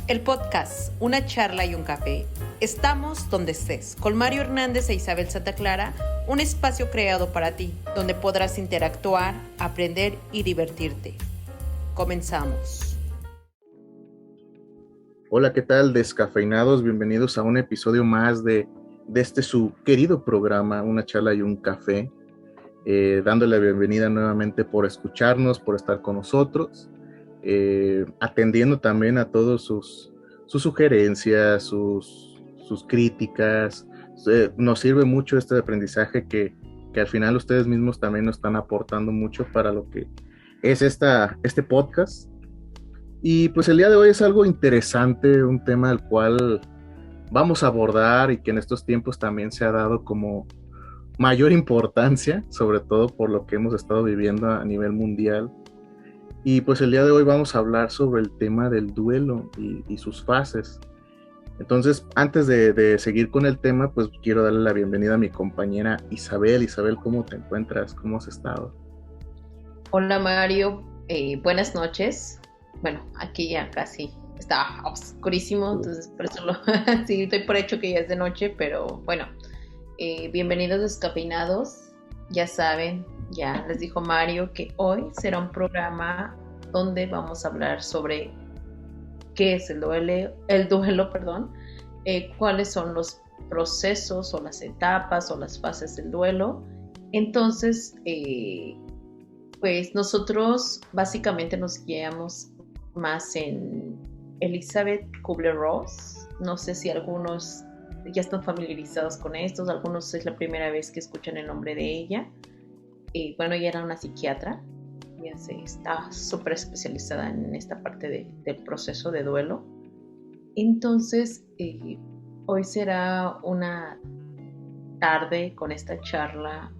El podcast Una charla y un café. Estamos donde estés, con Mario Hernández e Isabel Santa Clara, un espacio creado para ti, donde podrás interactuar, aprender y divertirte. Comenzamos. Hola, ¿qué tal, descafeinados? Bienvenidos a un episodio más de este su querido programa, Una charla y un café. Dándole la bienvenida nuevamente por escucharnos, por estar con nosotros. Atendiendo también a todos sus sugerencias, sus críticas. Nos sirve mucho este aprendizaje que al final ustedes mismos también nos están aportando mucho para lo que es este podcast. Y pues el día de hoy es algo interesante, un tema al cual vamos a abordar y que en estos tiempos también se ha dado como mayor importancia, sobre todo por lo que hemos estado viviendo a nivel mundial. Y pues el día de hoy vamos a hablar sobre el tema del duelo y sus fases. Entonces, antes de seguir con el tema, pues quiero darle la bienvenida a mi compañera Isabel. Isabel, ¿cómo te encuentras? ¿Cómo has estado? Hola Mario, buenas noches. Bueno, aquí ya casi está oscurísimo, entonces por eso sí, doy por hecho que ya es de noche, pero bueno, bienvenidos descafeinados. Ya saben, ya les dijo Mario que hoy será un programa donde vamos a hablar sobre qué es el duelo, cuáles son los procesos o las etapas o las fases del duelo. Entonces, pues nosotros básicamente nos guiamos más en Elizabeth Kubler-Ross. No sé si algunos ya están familiarizados con estos, algunos es la primera vez que escuchan el nombre de ella. Bueno, ella era una psiquiatra, ya está súper especializada en esta parte del proceso de duelo. Entonces, hoy será una tarde con esta charla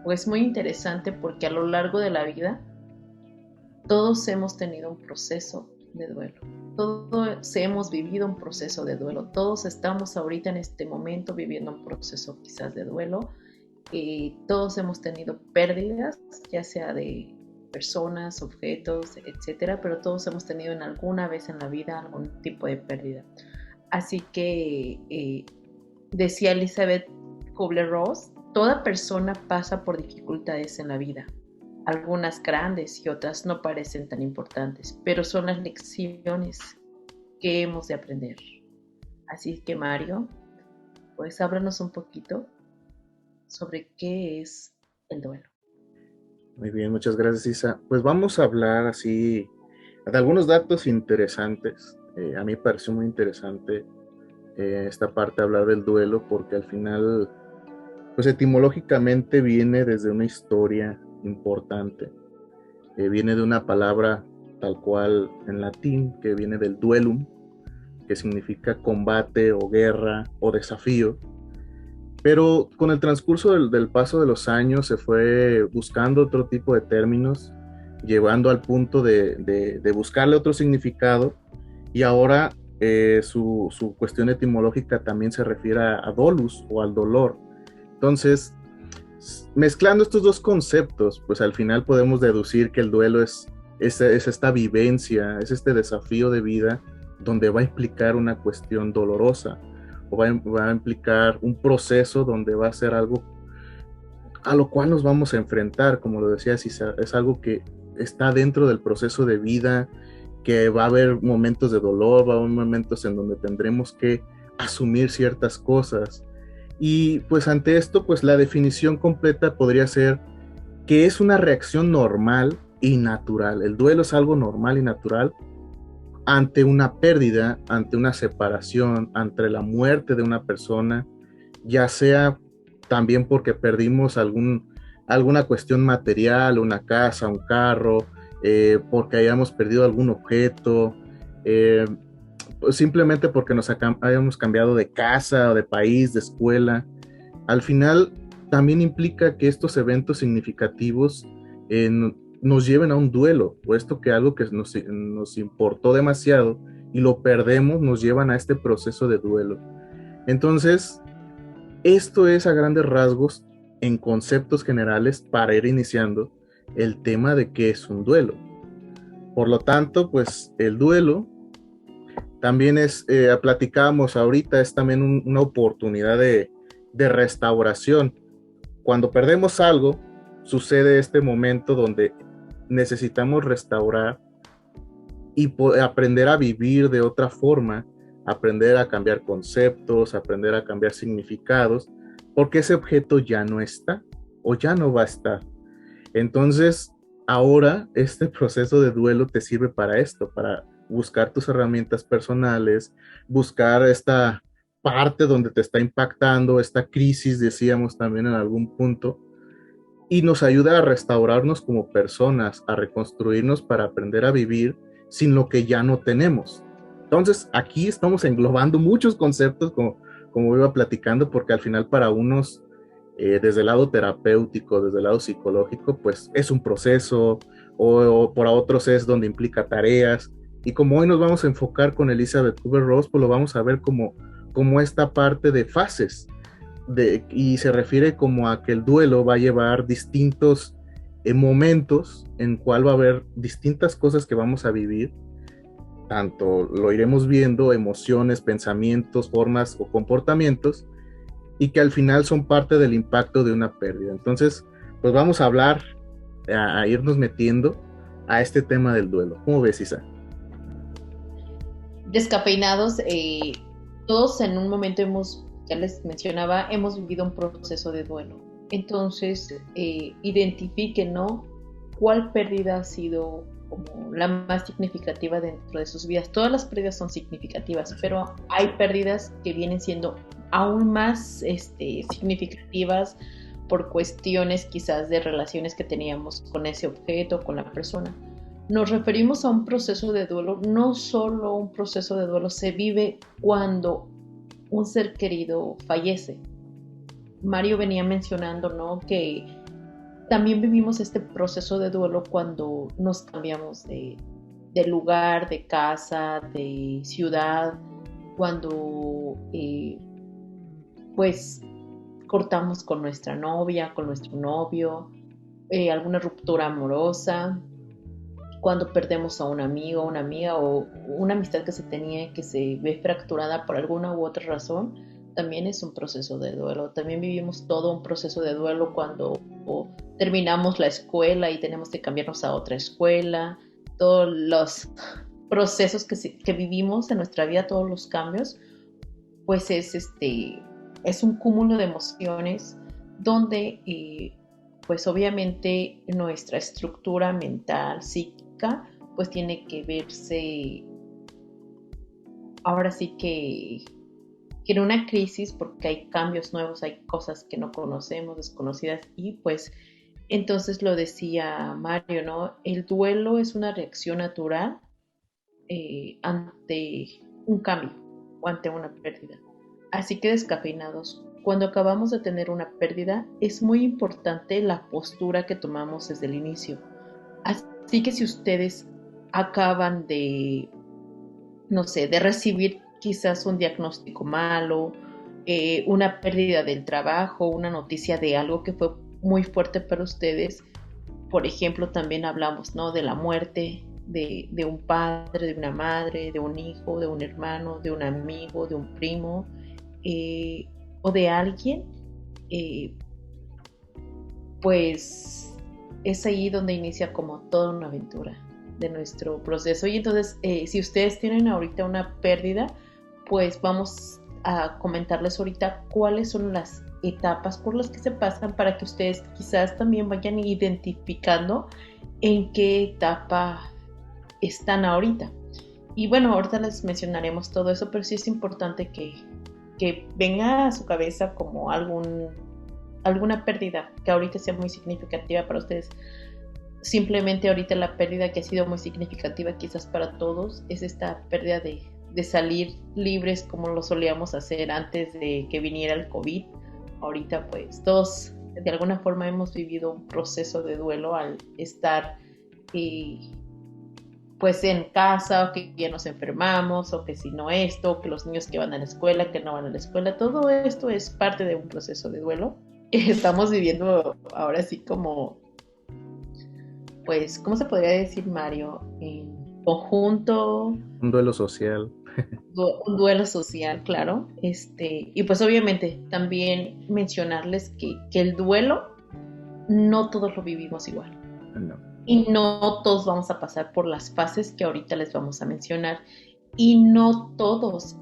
pues muy interesante, porque a lo largo de la vida todos hemos tenido un proceso de duelo, todos hemos vivido un proceso de duelo, todos estamos ahorita en este momento viviendo un proceso quizás de duelo. Todos hemos tenido pérdidas, ya sea de personas, objetos, etcétera, pero todos hemos tenido en alguna vez en la vida algún tipo de pérdida. Así que decía Elizabeth Kubler-Ross, toda persona pasa por dificultades en la vida. Algunas grandes y otras no parecen tan importantes, pero son las lecciones que hemos de aprender. Así que Mario, pues háblanos un poquito sobre qué es el duelo. Muy bien, muchas gracias, Isa. Pues vamos a hablar así de algunos datos interesantes. A mí me pareció muy interesante esta parte de hablar del duelo, porque al final, pues etimológicamente viene desde una historia importante. Viene de una palabra tal cual en latín, que viene del duellum, que significa combate o guerra o desafío. Pero con el transcurso del paso de los años se fue buscando otro tipo de términos, llevando al punto de buscarle otro significado, y ahora su cuestión etimológica también se refiere a dolus o al dolor. Entonces, mezclando estos dos conceptos, pues al final podemos deducir que el duelo es esta vivencia, es este desafío de vida donde va a implicar una cuestión dolorosa, o va a implicar un proceso donde va a ser algo a lo cual nos vamos a enfrentar. Como lo decía, es algo que está dentro del proceso de vida, que va a haber momentos de dolor, va a haber momentos en donde tendremos que asumir ciertas cosas. Y pues ante esto, pues la definición completa podría ser que es una reacción normal y natural. El duelo es algo normal y natural ante una pérdida, ante una separación, ante la muerte de una persona, ya sea también porque perdimos alguna cuestión material, una casa, un carro, porque hayamos perdido algún objeto, pues simplemente porque hayamos cambiado de casa o de país, de escuela. Al final también implica que estos eventos significativos nos lleven a un duelo, puesto que algo que nos importó demasiado y lo perdemos, nos llevan a este proceso de duelo. Entonces, esto es a grandes rasgos, en conceptos generales, para ir iniciando el tema de qué es un duelo. Por lo tanto, pues el duelo también platicábamos ahorita, es también una oportunidad de restauración. Cuando perdemos algo, sucede este momento donde necesitamos restaurar y aprender a vivir de otra forma, aprender a cambiar conceptos, aprender a cambiar significados, porque ese objeto ya no está o ya no va a estar. Entonces, ahora este proceso de duelo te sirve para esto, para buscar tus herramientas personales, buscar esta parte donde te está impactando, esta crisis, decíamos también en algún punto, y nos ayuda a restaurarnos como personas, a reconstruirnos para aprender a vivir sin lo que ya no tenemos. Entonces, aquí estamos englobando muchos conceptos, como iba platicando, porque al final para unos, desde el lado terapéutico, desde el lado psicológico, pues es un proceso, o para otros es donde implica tareas, y como hoy nos vamos a enfocar con Elizabeth Kubler-Ross, pues lo vamos a ver como esta parte de fases, y se refiere como a que el duelo va a llevar distintos momentos en cual va a haber distintas cosas que vamos a vivir, tanto lo iremos viendo, emociones, pensamientos, formas o comportamientos, y que al final son parte del impacto de una pérdida. Entonces, pues vamos a hablar, a irnos metiendo a este tema del duelo. ¿Cómo ves, Isa? Descafeinados, todos en un momento ya les mencionaba, hemos vivido un proceso de duelo. Entonces, identifiquen, ¿no?, cuál pérdida ha sido como la más significativa dentro de sus vidas. Todas las pérdidas son significativas, pero hay pérdidas que vienen siendo aún más significativas por cuestiones quizás de relaciones que teníamos con ese objeto, con la persona. Nos referimos a un proceso de duelo, no solo un proceso de duelo se vive cuando un ser querido fallece. Mario venía mencionando, ¿no?, que también vivimos este proceso de duelo cuando nos cambiamos de lugar, de casa, de ciudad, cuando pues cortamos con nuestra novia, con nuestro novio, alguna ruptura amorosa, cuando perdemos a un amigo, una amiga o una amistad que se tenía que se ve fracturada por alguna u otra razón, también es un proceso de duelo. También vivimos todo un proceso de duelo cuando terminamos la escuela y tenemos que cambiarnos a otra escuela. Todos los procesos que vivimos en nuestra vida, todos los cambios, pues es un cúmulo de emociones donde pues obviamente nuestra estructura mental, psíquica, pues tiene que verse ahora sí que en una crisis, porque hay cambios nuevos, hay cosas que no conocemos, desconocidas, y pues entonces lo decía Mario, ¿no? El duelo es una reacción natural ante un cambio o ante una pérdida. Así que descafeinados, cuando acabamos de tener una pérdida, es muy importante la postura que tomamos desde el inicio. Así que si ustedes acaban de, no sé, de recibir quizás un diagnóstico malo, una pérdida del trabajo, una noticia de algo que fue muy fuerte para ustedes, por ejemplo, también hablamos, ¿no?, de la muerte de un padre, de una madre, de un hijo, de un hermano, de un amigo, de un primo, o de alguien, pues es ahí donde inicia como toda una aventura de nuestro proceso. Y entonces, si ustedes tienen ahorita una pérdida, pues vamos a comentarles ahorita cuáles son las etapas por las que se pasan para que ustedes quizás también vayan identificando en qué etapa están ahorita. Y bueno, ahorita les mencionaremos todo eso, pero sí es importante que venga a su cabeza como alguna pérdida que ahorita sea muy significativa para ustedes. Simplemente ahorita la pérdida que ha sido muy significativa quizás para todos es esta pérdida de salir libres como lo solíamos hacer antes de que viniera el COVID. Ahorita pues todos de alguna forma hemos vivido un proceso de duelo al estar pues en casa, o que ya nos enfermamos, o que si no esto, o que los niños que van a la escuela, que no van a la escuela, todo esto es parte de un proceso de duelo. Estamos viviendo ahora sí como, pues, ¿cómo se podría decir, Mario? conjunto, Un duelo social. un duelo social, claro. Y pues obviamente también mencionarles que el duelo no todos lo vivimos igual. No. Y no todos vamos a pasar por las fases que ahorita les vamos a mencionar. Y no todos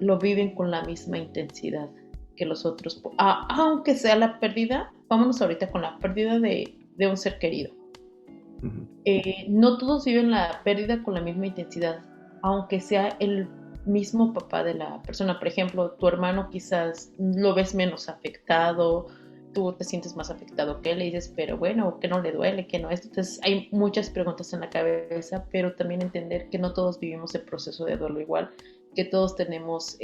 lo viven con la misma intensidad que los otros. Aunque sea la pérdida, vámonos ahorita con la pérdida de un ser querido. Uh-huh. No todos viven la pérdida con la misma intensidad, aunque sea el mismo papá de la persona. Por ejemplo, tu hermano quizás lo ves menos afectado, tú te sientes más afectado que él, y dices, pero bueno, que no le duele, que no es. Entonces hay muchas preguntas en la cabeza, pero también entender que no todos vivimos el proceso de duelo igual, que todos tenemos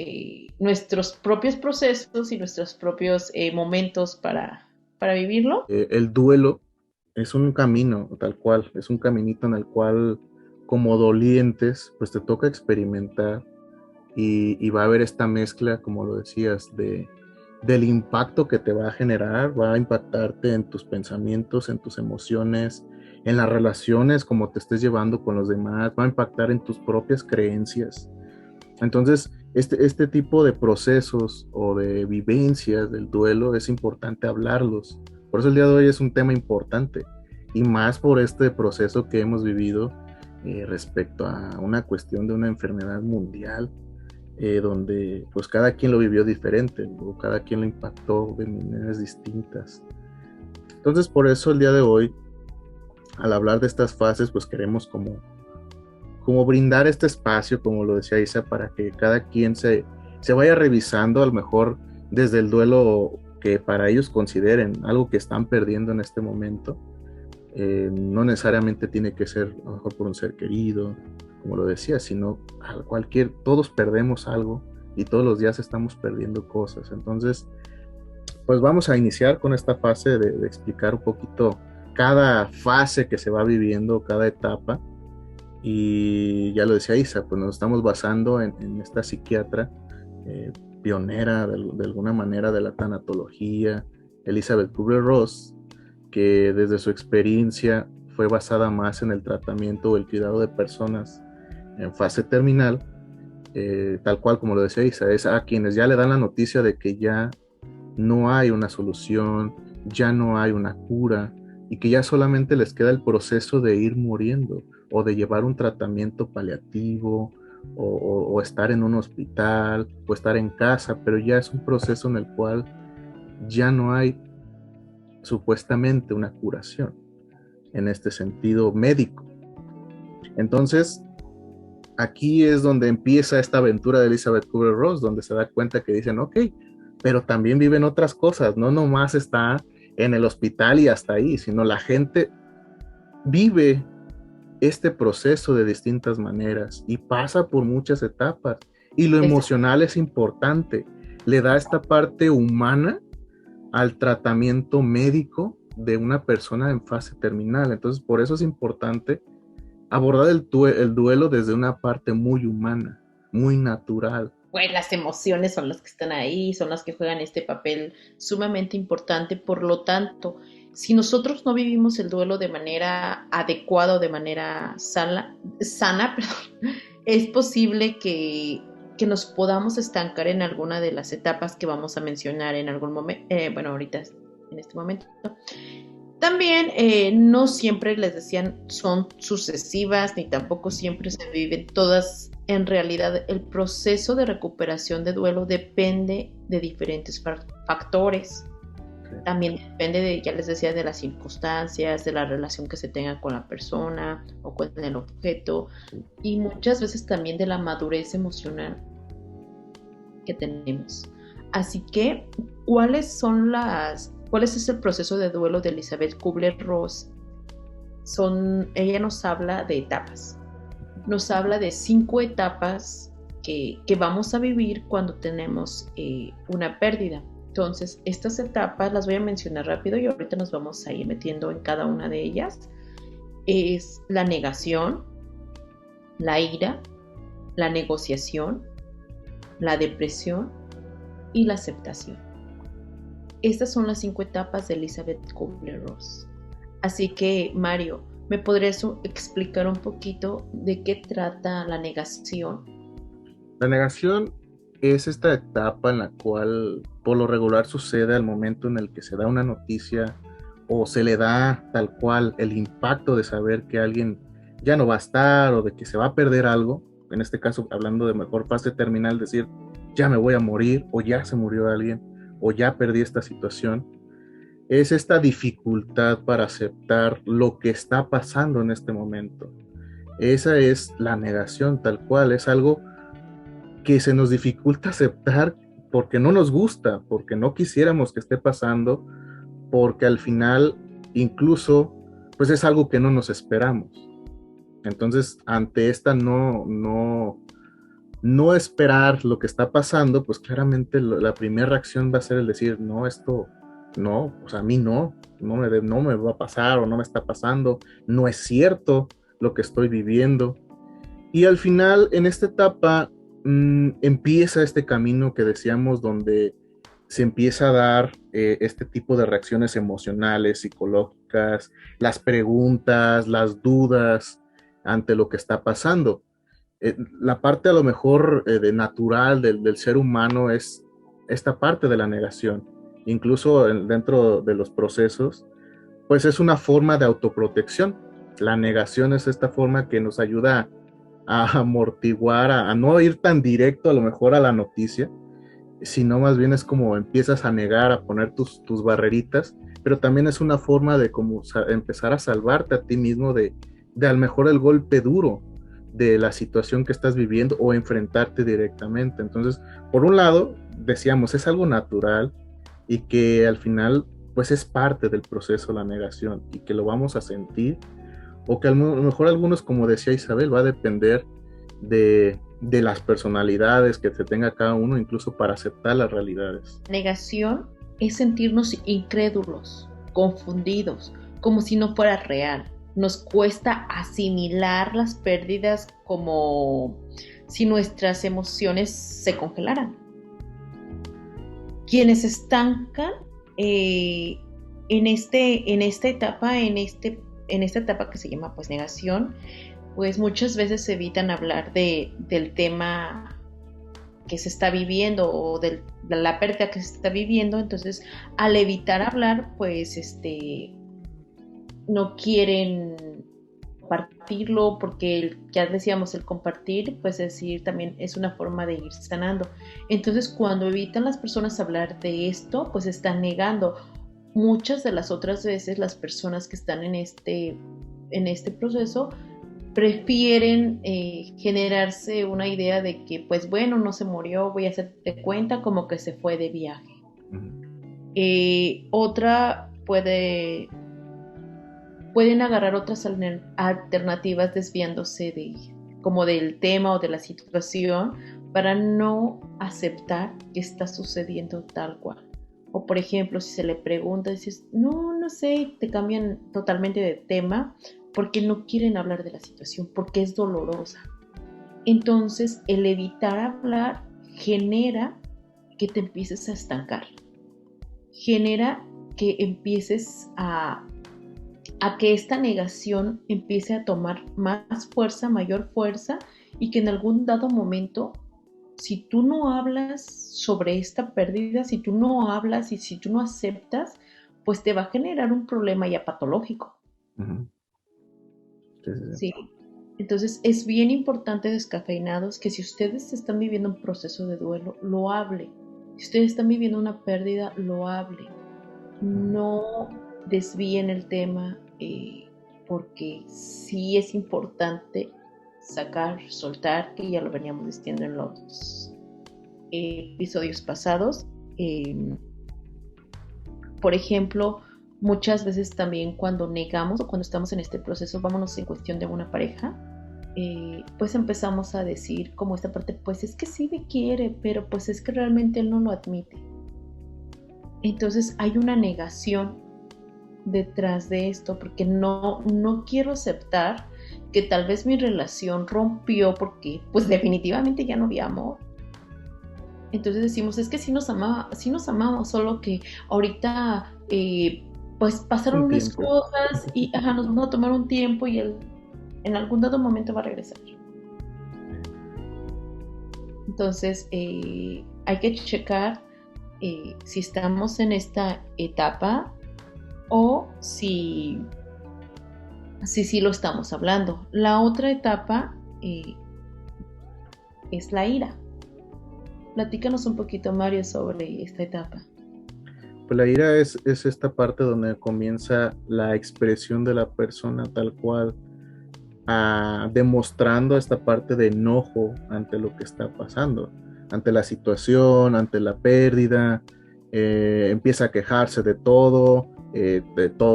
nuestros propios procesos y nuestros propios momentos para vivirlo. El duelo es un camino, tal cual, es un caminito en el cual, como dolientes, pues te toca experimentar y va a haber esta mezcla, como lo decías, del impacto que te va a generar, va a impactarte en tus pensamientos, en tus emociones, en las relaciones, como te estés llevando con los demás, va a impactar en tus propias creencias. Entonces, este tipo de procesos o de vivencias del duelo es importante hablarlos. Por eso el día de hoy es un tema importante y más por este proceso que hemos vivido respecto a una cuestión de una enfermedad mundial, donde pues cada quien lo vivió diferente, o cada quien lo impactó de maneras distintas. Entonces, por eso el día de hoy, al hablar de estas fases, pues queremos como brindar este espacio, como lo decía Isa, para que cada quien se vaya revisando, a lo mejor desde el duelo que para ellos consideren algo que están perdiendo en este momento. No necesariamente tiene que ser a lo mejor por un ser querido, como lo decía, sino todos perdemos algo y todos los días estamos perdiendo cosas. Entonces, pues vamos a iniciar con esta fase de explicar un poquito cada fase que se va viviendo, cada etapa. Y ya lo decía Isa, pues nos estamos basando en esta psiquiatra pionera de alguna manera de la tanatología, Elizabeth Kubler-Ross, que desde su experiencia fue basada más en el tratamiento o el cuidado de personas en fase terminal, tal cual como lo decía Isa, es a quienes ya le dan la noticia de que ya no hay una solución, ya no hay una cura y que ya solamente les queda el proceso de ir muriendo o de llevar un tratamiento paliativo o estar en un hospital o estar en casa, pero ya es un proceso en el cual ya no hay supuestamente una curación en este sentido médico. Entonces, aquí es donde empieza esta aventura de Elizabeth Kubler-Ross, donde se da cuenta que dicen, ok, pero también viven otras cosas, no nomás está en el hospital y hasta ahí, sino la gente vive este proceso de distintas maneras y pasa por muchas etapas y lo emocional es importante, le da esta parte humana al tratamiento médico de una persona en fase terminal. Entonces, por eso es importante abordar el duelo desde una parte muy humana, muy natural. Pues las emociones son las que están ahí, son las que juegan este papel sumamente importante. Por lo tanto, si nosotros no vivimos el duelo de manera adecuada o de manera sana, es posible que nos podamos estancar en alguna de las etapas que vamos a mencionar en algún momento, ahorita en este momento. También no siempre, les decían, son sucesivas, ni tampoco siempre se viven todas. En realidad, el proceso de recuperación de duelo depende de diferentes factores. También depende ya les decía, de las circunstancias, de la relación que se tenga con la persona o con el objeto, y muchas veces también de la madurez emocional que tenemos. Así que, ¿cuál es el proceso de duelo de Elizabeth Kubler-Ross? Ella nos habla de etapas. Nos habla de 5 etapas que vamos a vivir cuando tenemos una pérdida. Entonces, estas etapas las voy a mencionar rápido y ahorita nos vamos a ir metiendo en cada una de ellas. Es la negación, la ira, la negociación, la depresión y la aceptación. Estas son las 5 etapas de Elizabeth Kubler-Ross. Así que, Mario, ¿Me podrías explicar un poquito de qué trata la negación? La negación es esta etapa en la cual por lo regular sucede al momento en el que se da una noticia o se le da tal cual el impacto de saber que alguien ya no va a estar o de que se va a perder algo. En este caso, hablando de mejor fase terminal, decir ya me voy a morir o ya se murió alguien o ya perdí esta situación. Es esta dificultad para aceptar lo que está pasando en este momento. Esa es la negación tal cual, es algo que se nos dificulta aceptar porque no nos gusta, porque no quisiéramos que esté pasando, porque al final incluso pues es algo que no nos esperamos. Entonces, ante esta no esperar lo que está pasando, pues claramente la primera reacción va a ser el decir, no, esto no, o sea, a mí no me va a pasar o no me está pasando, no es cierto lo que estoy viviendo. Y al final, en esta etapa, empieza este camino que decíamos donde se empieza a dar este tipo de reacciones emocionales, psicológicas, las preguntas, las dudas ante lo que está pasando. La parte a lo mejor de natural del ser humano es esta parte de la negación. Incluso dentro de los procesos, pues es una forma de autoprotección. La negación es esta forma que nos ayuda a amortiguar, a no ir tan directo a lo mejor a la noticia, sino más bien es como empiezas a negar, a poner tus barreritas, pero también es una forma de como empezar a salvarte a ti mismo de a lo mejor el golpe duro de la situación que estás viviendo o enfrentarte directamente. Entonces, por un lado, decíamos, es algo natural y que al final pues es parte del proceso la negación y que lo vamos a sentir o que a lo mejor algunos, como decía Isabel, va a depender de las personalidades que se tenga cada uno, incluso para aceptar las realidades. Negación es sentirnos incrédulos, confundidos, como si no fuera real. Nos cuesta asimilar las pérdidas como si nuestras emociones se congelaran. Quienes se estancan en esta etapa que se llama pues negación, pues muchas veces evitan hablar del tema que se está viviendo o de la pérdida que se está viviendo. Entonces, al evitar hablar, pues no quieren compartirlo, porque ya decíamos, el compartir, pues decir, también es una forma de ir sanando. Entonces, cuando evitan las personas hablar de esto, pues están negando. Muchas de las otras veces las personas que están en este proceso prefieren generarse una idea de que, pues bueno, no se murió, voy a hacer de cuenta como que se fue de viaje. Otra pueden agarrar otras alternativas desviándose como del tema o de la situación para no aceptar que está sucediendo tal cual. O por ejemplo, si se le pregunta, dices, no sé, te cambian totalmente de tema porque no quieren hablar de la situación, porque es dolorosa. Entonces, el evitar hablar genera que te empieces a estancar. Genera que empieces a que esta negación empiece a tomar más fuerza, mayor fuerza, y que en algún dado momento, si tú no hablas sobre esta pérdida, si tú no hablas y si tú no aceptas, pues te va a generar un problema ya patológico. Uh-huh. Sí. Entonces es bien importante, descafeinados, que si ustedes están viviendo un proceso de duelo, lo hablen. Si ustedes están viviendo una pérdida, lo hablen. No desvíen el tema, porque sí es importante sacar, soltar, que ya lo veníamos diciendo en los episodios pasados. Por ejemplo, muchas veces también cuando negamos o cuando estamos en este proceso, vámonos en cuestión de una pareja, pues empezamos a decir como esta parte, pues es que sí me quiere, pero pues es que realmente él no lo admite. Entonces hay una negación detrás de esto, porque no quiero aceptar que tal vez mi relación rompió porque pues definitivamente ya no había amor. Entonces decimos, es que sí nos amamos, solo que ahorita pues pasaron Un unas tiempo. cosas y nos vamos a tomar un tiempo y él en algún dado momento va a regresar. Entonces, hay que checar si estamos en esta etapa o si sí lo estamos hablando. La otra etapa es la ira. Platícanos un poquito, Mario, sobre esta etapa. Pues la ira es esta parte donde comienza la expresión de la persona tal cual, demostrando esta parte de enojo ante lo que está pasando, ante la situación, ante la pérdida. Empieza a quejarse de todo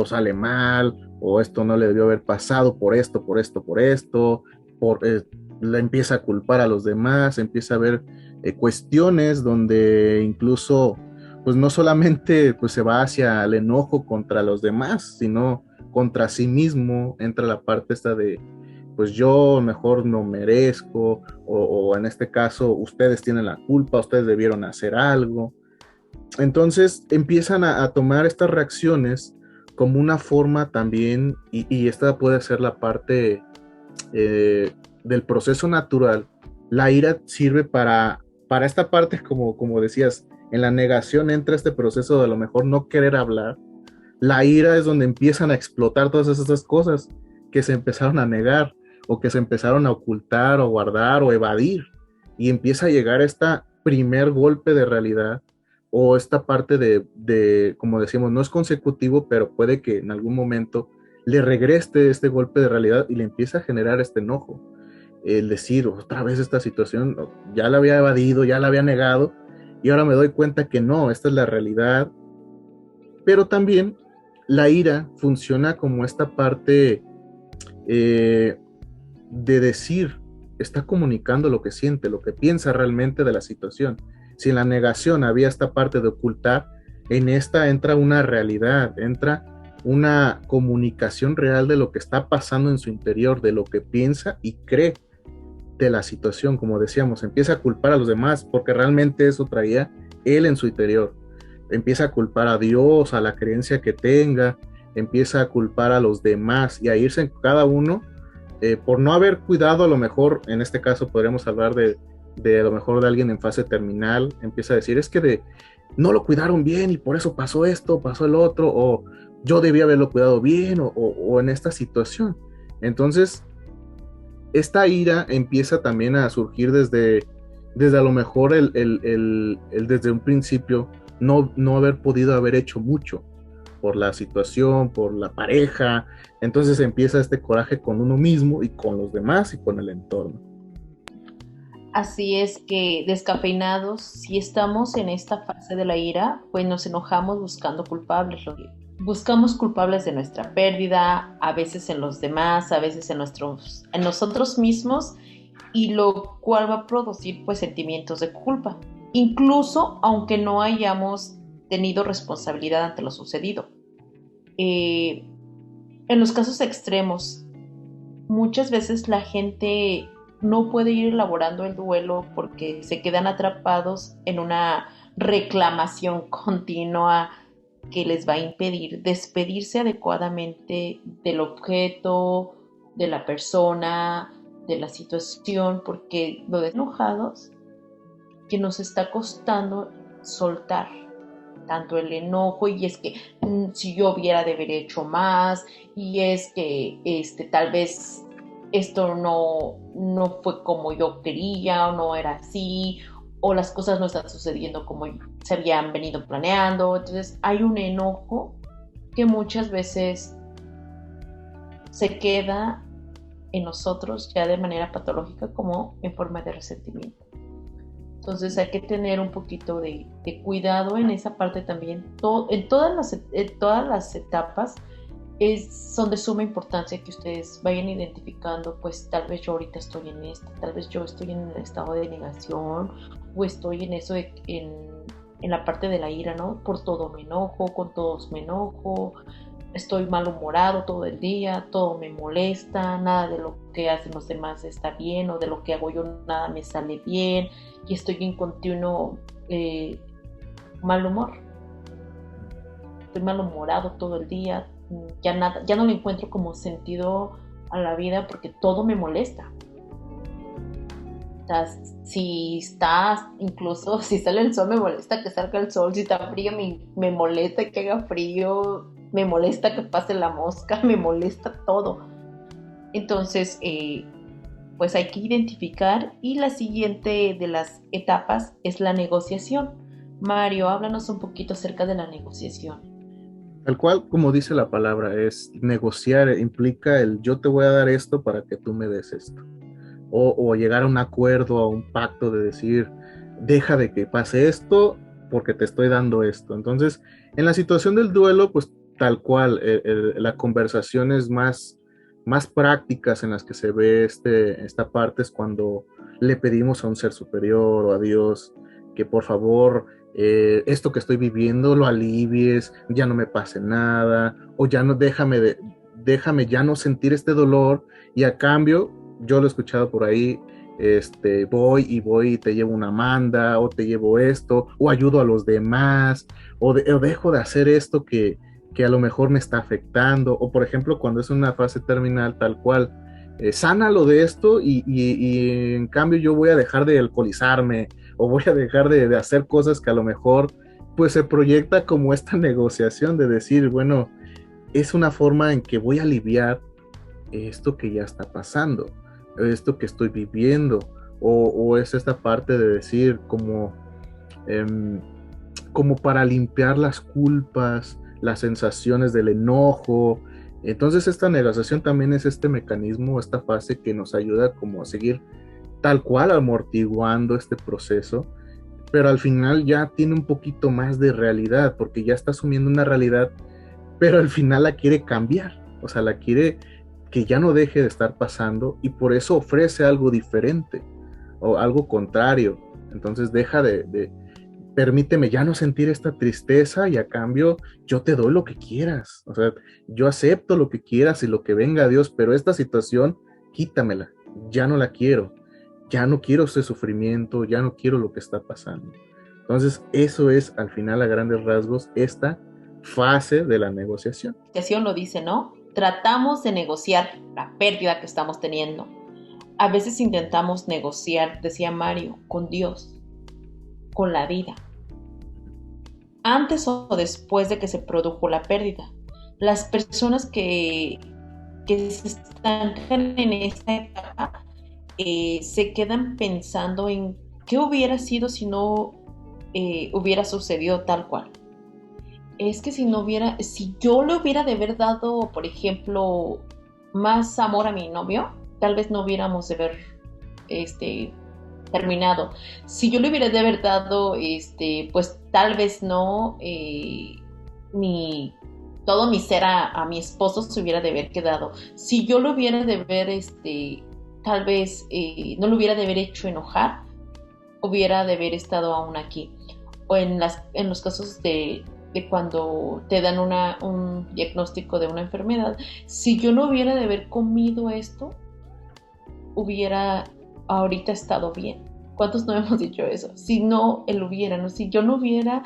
sale mal, o esto no le debió haber pasado por esto, por esto, por esto, la empieza a culpar a los demás, empieza a ver cuestiones donde incluso pues no solamente pues se va hacia el enojo contra los demás, sino contra sí mismo. Entra la parte esta de pues yo mejor no merezco, o en este caso ustedes tienen la culpa, ustedes debieron hacer algo. Entonces empiezan a tomar estas reacciones como una forma también, y esta puede ser la parte del proceso natural. La ira sirve para esta parte, como decías, en la negación entra este proceso de a lo mejor no querer hablar. La ira es donde empiezan a explotar todas esas cosas que se empezaron a negar, o que se empezaron a ocultar, o guardar, o evadir, y empieza a llegar esta primer golpe de realidad, o esta parte como decíamos, no es consecutivo, pero puede que en algún momento le regrese este golpe de realidad y le empieza a generar este enojo. El decir, otra vez esta situación, ya la había evadido, ya la había negado, y ahora me doy cuenta que no, esta es la realidad. Pero también la ira funciona como esta parte de decir, está comunicando lo que siente, lo que piensa realmente de la situación. Si en la negación había esta parte de ocultar, en esta entra una realidad, entra una comunicación real de lo que está pasando en su interior, de lo que piensa y cree de la situación. Como decíamos, empieza a culpar a los demás porque realmente eso traía él en su interior. Empieza a culpar a Dios, a la creencia que tenga, empieza a culpar a los demás y a irse en cada uno por no haber cuidado. A lo mejor en este caso podríamos hablar de a lo mejor de alguien en fase terminal. Empieza a decir, es que no lo cuidaron bien y por eso pasó esto, pasó el otro, o yo debía haberlo cuidado bien, o en esta situación. Entonces esta ira empieza también a surgir desde a lo mejor desde un principio no haber podido haber hecho mucho por la situación, por la pareja. Entonces empieza este coraje con uno mismo y con los demás y con el entorno. Así es que descafeinados, si estamos en esta fase de la ira, pues nos enojamos buscando culpables. Buscamos culpables de nuestra pérdida, a veces en los demás, a veces en nosotros mismos, y lo cual va a producir pues sentimientos de culpa, incluso aunque no hayamos tenido responsabilidad ante lo sucedido. En los casos extremos, muchas veces la gente no puede ir elaborando el duelo porque se quedan atrapados en una reclamación continua que les va a impedir despedirse adecuadamente del objeto, de la persona, de la situación, porque lo de enojados que nos está costando soltar tanto el enojo, y es que si yo hubiera de haber hecho más, y es que tal vez esto no fue como yo quería, o no era así, o las cosas no están sucediendo como se habían venido planeando. Entonces hay un enojo que muchas veces se queda en nosotros ya de manera patológica, como en forma de resentimiento. Entonces hay que tener un poquito de cuidado en esa parte también. En todas las etapas son de suma importancia que ustedes vayan identificando, pues tal vez yo ahorita estoy en esto, tal vez yo estoy en el estado de negación, o estoy en eso en la parte de la ira, ¿no? Por todo me enojo, con todos me enojo, estoy malhumorado todo el día, todo me molesta, nada de lo que hacen los demás está bien, o de lo que hago yo nada me sale bien, y estoy en continuo mal humor. estoy malhumorado todo el día, ya no le encuentro como sentido a la vida porque todo me molesta. O sea, incluso si sale el sol me molesta que salga el sol, si está frío me molesta que haga frío, me molesta que pase la mosca, me molesta todo. Entonces, pues hay que identificar, y la siguiente de las etapas es la negociación. Mario, háblanos un poquito acerca de la negociación. Tal cual, como dice la palabra, es negociar, implica el yo te voy a dar esto para que tú me des esto. O llegar a un acuerdo, a un pacto de decir, deja de que pase esto porque te estoy dando esto. Entonces, en la situación del duelo, pues tal cual, la conversación es más prácticas en las que se ve esta parte es cuando le pedimos a un ser superior o a Dios que por favor esto que estoy viviendo lo alivies, ya no me pase nada, o ya no déjame ya no sentir este dolor, y a cambio, yo lo he escuchado por ahí, voy y te llevo una manda, o te llevo esto, o ayudo a los demás, o dejo de hacer esto que a lo mejor me está afectando, o por ejemplo cuando es una fase terminal tal cual, sánalo de esto y en cambio yo voy a dejar de alcoholizarme, o voy a dejar de hacer cosas que a lo mejor pues se proyecta como esta negociación de decir, bueno, es una forma en que voy a aliviar esto que ya está pasando, esto que estoy viviendo, o es esta parte de decir como para limpiar las culpas, las sensaciones del enojo. Entonces esta negociación también es este mecanismo, esta fase que nos ayuda como a seguir tal cual amortiguando este proceso, pero al final ya tiene un poquito más de realidad, porque ya está asumiendo una realidad, pero al final la quiere cambiar, o sea, la quiere que ya no deje de estar pasando, y por eso ofrece algo diferente o algo contrario. Entonces deja permíteme ya no sentir esta tristeza, y a cambio yo te doy lo que quieras, o sea, yo acepto lo que quieras y lo que venga a Dios, pero esta situación quítamela, ya no la quiero, ya no quiero ese sufrimiento, ya no quiero lo que está pasando. Entonces eso es al final a grandes rasgos esta fase de la negociación. La negociación lo dice, ¿no? Tratamos de negociar la pérdida que estamos teniendo. A veces intentamos negociar, decía Mario, con Dios, con la vida, antes o después de que se produjo la pérdida. Las personas que se estancan en esta etapa se quedan pensando en qué hubiera sido si no hubiera sucedido tal cual. Es que si yo le hubiera de haber dado, por ejemplo, más amor a mi novio, tal vez no hubiéramos de haber terminado. Si yo le hubiera de haber dado, pues tal vez no, todo mi ser a mi esposo se hubiera de haber quedado. Si yo lo hubiera de haber, tal vez no lo hubiera de haber hecho enojar, hubiera de haber estado aún aquí. O en los casos de cuando te dan un diagnóstico de una enfermedad, si yo no hubiera de haber comido esto, hubiera ahorita estado bien. ¿Cuántos no hemos dicho eso? Si no, él hubiera, ¿no? Si yo no hubiera,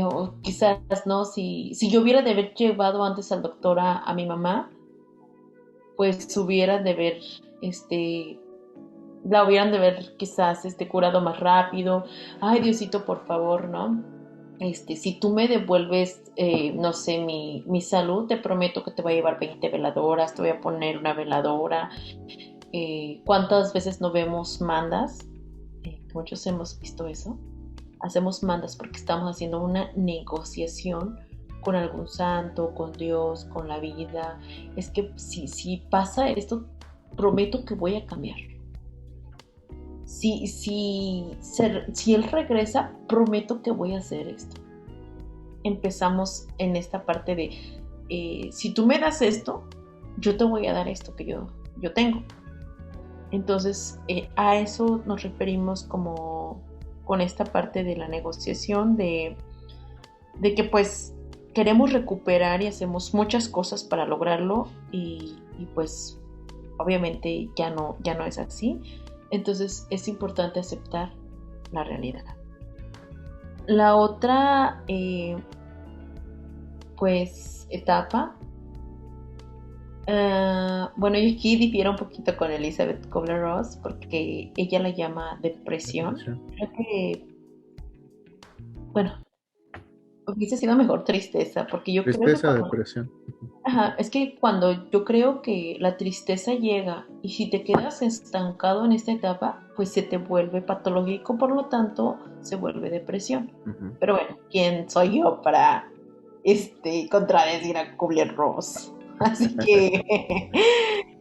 o quizás, ¿no? Si yo hubiera de haber llevado antes al doctor a mi mamá, pues hubiera de haber, la hubieran de haber quizás curado más rápido. Ay, Diosito, por favor, ¿no? Si tú me devuelves, no sé, mi salud, te prometo que te voy a llevar 20 veladoras, te voy a poner una veladora. ¿Cuántas veces no vemos mandas? Muchos hemos visto eso. Hacemos mandas porque estamos haciendo una negociación con algún santo, con Dios, con la vida. Es que si pasa esto, prometo que voy a cambiar. Si él regresa, prometo que voy a hacer esto. Empezamos en esta parte de, si tú me das esto, yo te voy a dar esto que yo tengo. Entonces, a eso nos referimos como con esta parte de la negociación, de que pues queremos recuperar y hacemos muchas cosas para lograrlo, y pues obviamente ya no es así. Entonces es importante aceptar la realidad. La otra pues etapa. Bueno, yo aquí difiero un poquito con Elizabeth Kubler-Ross porque ella la llama depresión. Creo que, bueno, hubiese sido mejor tristeza, porque yo creo que Tristeza, depresión. ajá, es que cuando yo creo que la tristeza llega y si te quedas estancado en esta etapa, pues se te vuelve patológico, por lo tanto se vuelve depresión. Ujú. Pero bueno, ¿quién soy yo para contradecir a Kubler-Ross? Así que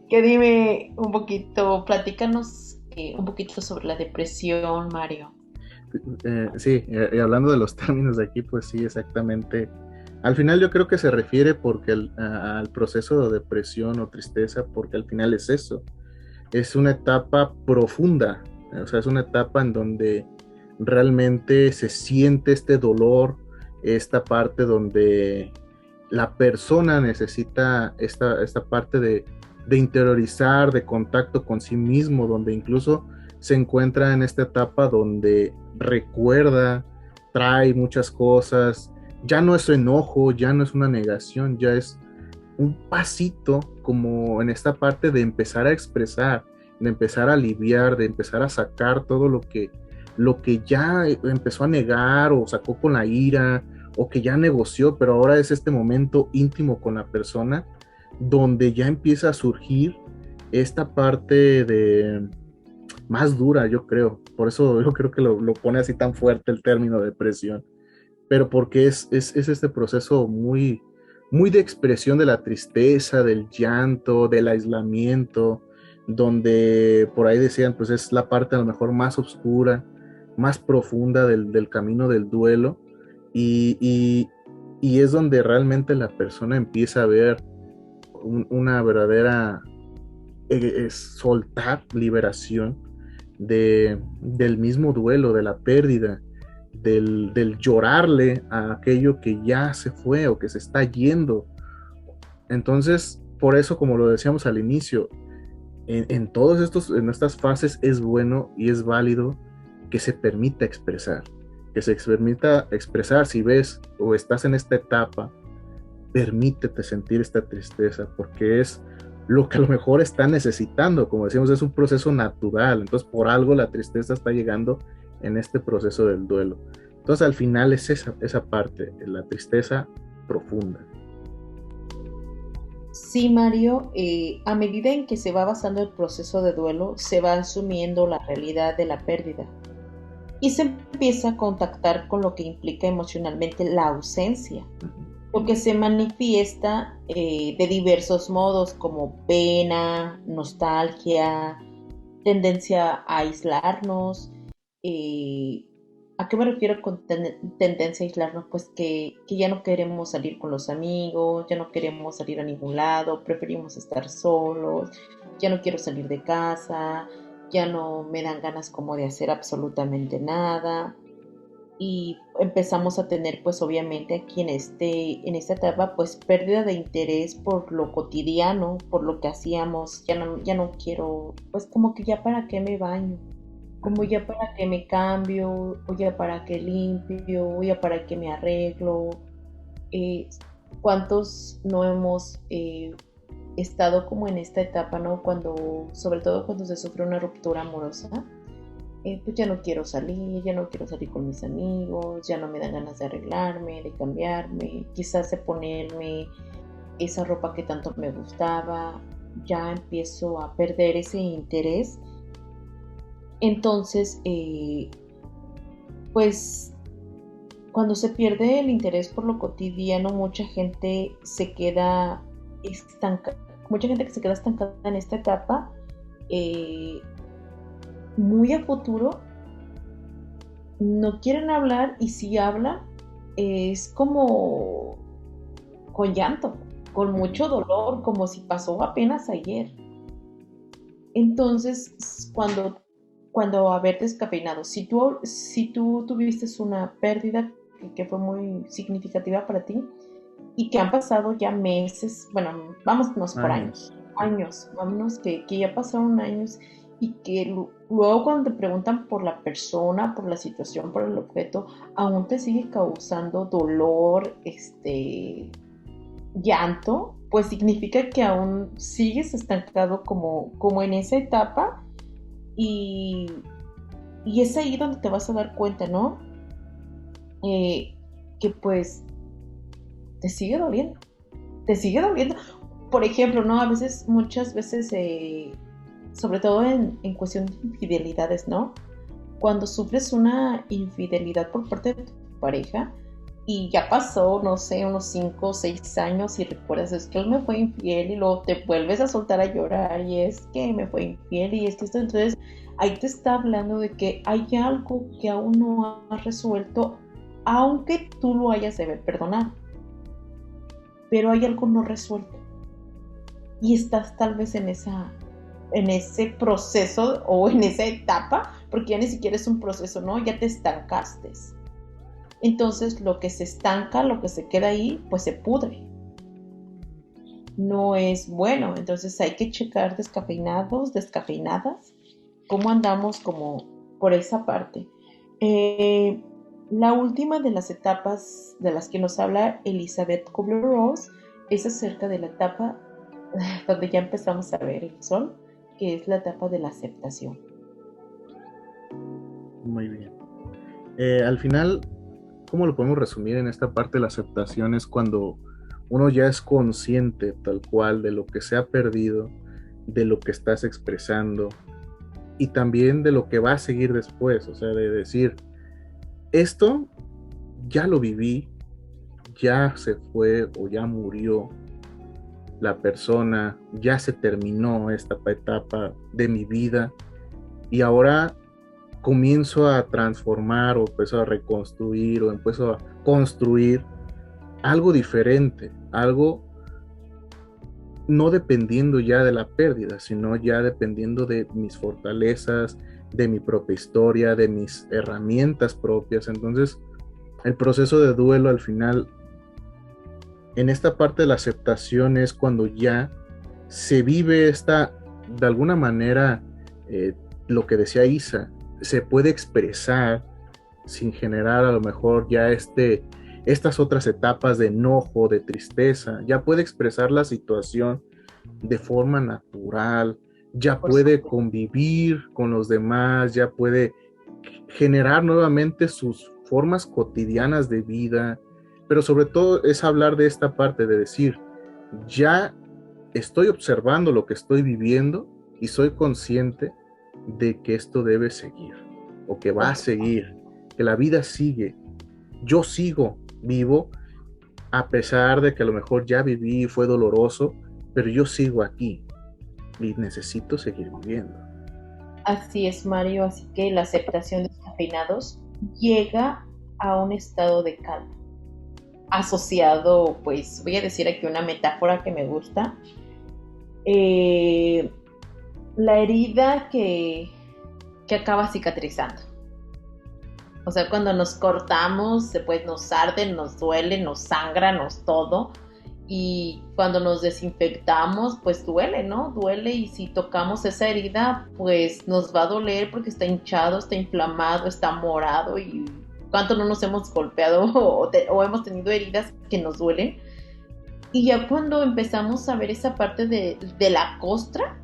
dime un poquito, platícanos un poquito sobre la depresión, Mario. Sí, y hablando de los términos de aquí, pues sí, exactamente. Al final yo creo que se refiere porque al proceso de depresión o tristeza, porque al final es eso, es una etapa profunda, o sea, es una etapa en donde realmente se siente este dolor, esta parte donde la persona necesita esta parte de interiorizar, de contacto con sí mismo, donde incluso se encuentra en esta etapa donde recuerda, trae muchas cosas, ya no es enojo, ya no es una negación, ya es un pasito como en esta parte de empezar a expresar, de empezar a aliviar, de empezar a sacar todo lo que ya empezó a negar o sacó con la ira o que ya negoció, pero ahora es este momento íntimo con la persona donde ya empieza a surgir esta parte de más dura, yo creo. Por eso yo creo que lo pone así tan fuerte el término depresión, pero porque es este proceso muy, muy de expresión de la tristeza, del llanto, del aislamiento, donde por ahí decían, pues es la parte a lo mejor más oscura, más profunda del camino del duelo, y, y, y es donde realmente la persona empieza a ver una verdadera soltar, liberación del mismo duelo, de la pérdida, del llorarle a aquello que ya se fue o que se está yendo. Entonces, por eso, como lo decíamos al inicio, en estas fases es bueno y es válido que se permita expresar, que se permita expresar si ves o estás en esta etapa, permítete sentir esta tristeza, porque es lo que a lo mejor está necesitando, como decíamos, es un proceso natural, entonces por algo la tristeza está llegando en este proceso del duelo. Entonces al final es esa parte, la tristeza profunda. Sí, Mario, a medida en que se va avanzando el proceso de duelo, se va asumiendo la realidad de la pérdida y se empieza a contactar con lo que implica emocionalmente la ausencia, lo que se manifiesta de diversos modos como pena, nostalgia, tendencia a aislarnos. eh, ¿A qué me refiero con tendencia a aislarnos? Pues que ya no queremos salir con los amigos, ya no queremos salir a ningún lado, preferimos estar solos, ya no quiero salir de casa, ya no me dan ganas como de hacer absolutamente nada y empezamos a tener pues obviamente aquí en esta etapa pues pérdida de interés por lo cotidiano, por lo que hacíamos, ya no quiero, pues como que ya para qué me baño, como ya para qué me cambio, o ya para qué limpio, o ya para qué me arreglo. eh, ¿Cuántos no hemos estado como en esta etapa, ¿no? Cuando, sobre todo cuando se sufre una ruptura amorosa, pues ya no quiero salir, ya no quiero salir con mis amigos, ya no me dan ganas de arreglarme, de cambiarme, quizás de ponerme esa ropa que tanto me gustaba, ya empiezo a perder ese interés. Entonces, pues cuando se pierde el interés por lo cotidiano, mucha gente que se queda estancada en esta etapa, eh, muy a futuro no quieren hablar y si hablan es como con llanto, con mucho dolor, como si pasó apenas ayer. Entonces, cuando haber descafeinado, si tú tuviste una pérdida que fue muy significativa para ti y que han pasado ya meses, bueno, vámonos por años, vámonos que ya pasaron años y que luego cuando te preguntan por la persona, por la situación, por el objeto, aún te sigue causando dolor, llanto, pues significa que aún sigues estancado como en esa etapa y, y es ahí donde te vas a dar cuenta, ¿no? Que pues te sigue doliendo, te sigue doliendo. Por ejemplo, ¿no? Muchas veces, sobre todo en cuestión de infidelidades, ¿no? Cuando sufres una infidelidad por parte de tu pareja y ya pasó, no sé, unos 5 o 6 años y recuerdas, es que él me fue infiel y luego te vuelves a soltar a llorar y es que me fue infiel y es que esto, entonces ahí te está hablando de que hay algo que aún no has resuelto, aunque tú lo hayas de haber perdonado, pero hay algo no resuelto y estás tal vez en ese proceso o en esa etapa, porque ya ni siquiera es un proceso, ¿no? Ya te estancaste. Entonces lo que se estanca, lo que se queda ahí, pues se pudre. No es bueno. Entonces hay que checar descafeinados, descafeinadas, cómo andamos como por esa parte. La última de las etapas de las que nos habla Elizabeth Kubler-Ross es acerca de la etapa donde ya empezamos a ver el sol, que es la etapa de la aceptación. Muy bien. Al final, ¿cómo lo podemos resumir en esta parte de la aceptación? Es cuando uno ya es consciente tal cual de lo que se ha perdido, de lo que estás expresando y también de lo que va a seguir después. O sea, de decir, esto ya lo viví, ya se fue o ya murió la persona, ya se terminó esta etapa de mi vida y ahora comienzo a transformar o empiezo a reconstruir o empiezo a construir algo diferente, algo no dependiendo ya de la pérdida, sino ya dependiendo de mis fortalezas, de mi propia historia, de mis herramientas propias. Entonces, el proceso de duelo al final, en esta parte de la aceptación es cuando ya se vive de alguna manera, lo que decía Isa, se puede expresar sin generar a lo mejor ya estas otras etapas de enojo, de tristeza, ya puede expresar la situación de forma natural, ya puede convivir con los demás, ya puede generar nuevamente sus formas cotidianas de vida, pero sobre todo es hablar de esta parte de decir, ya estoy observando lo que estoy viviendo y soy consciente de que esto debe seguir o que va a seguir, que la vida sigue, yo sigo vivo a pesar de que a lo mejor ya viví, fue doloroso, pero yo sigo aquí y necesito seguir viviendo. Así es, Mario, así que la aceptación de descafeinados llega a un estado de calma, asociado, pues voy a decir aquí una metáfora que me gusta, la herida que acaba cicatrizando. O sea, cuando nos cortamos, pues nos arde, nos duele, nos sangra, nos todo. Y cuando nos desinfectamos, pues duele, ¿no? Duele, y si tocamos esa herida, pues nos va a doler porque está hinchado, está inflamado, está morado. Y cuánto no nos hemos golpeado o hemos tenido heridas que nos duelen. Y ya cuando empezamos a ver esa parte de la costra,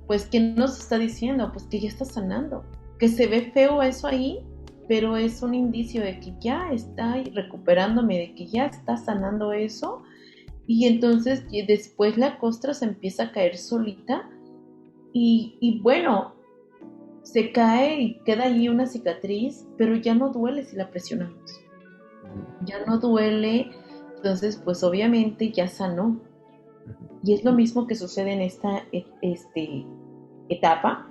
pues ¿qué nos está diciendo? Pues que ya está sanando, que se ve feo eso ahí, pero es un indicio de que ya está recuperándome, de que ya está sanando eso, y entonces después la costra se empieza a caer solita, y bueno, se cae y queda allí una cicatriz, pero ya no duele si la presionamos, ya no duele, entonces pues obviamente ya sanó, y es lo mismo que sucede en esta etapa.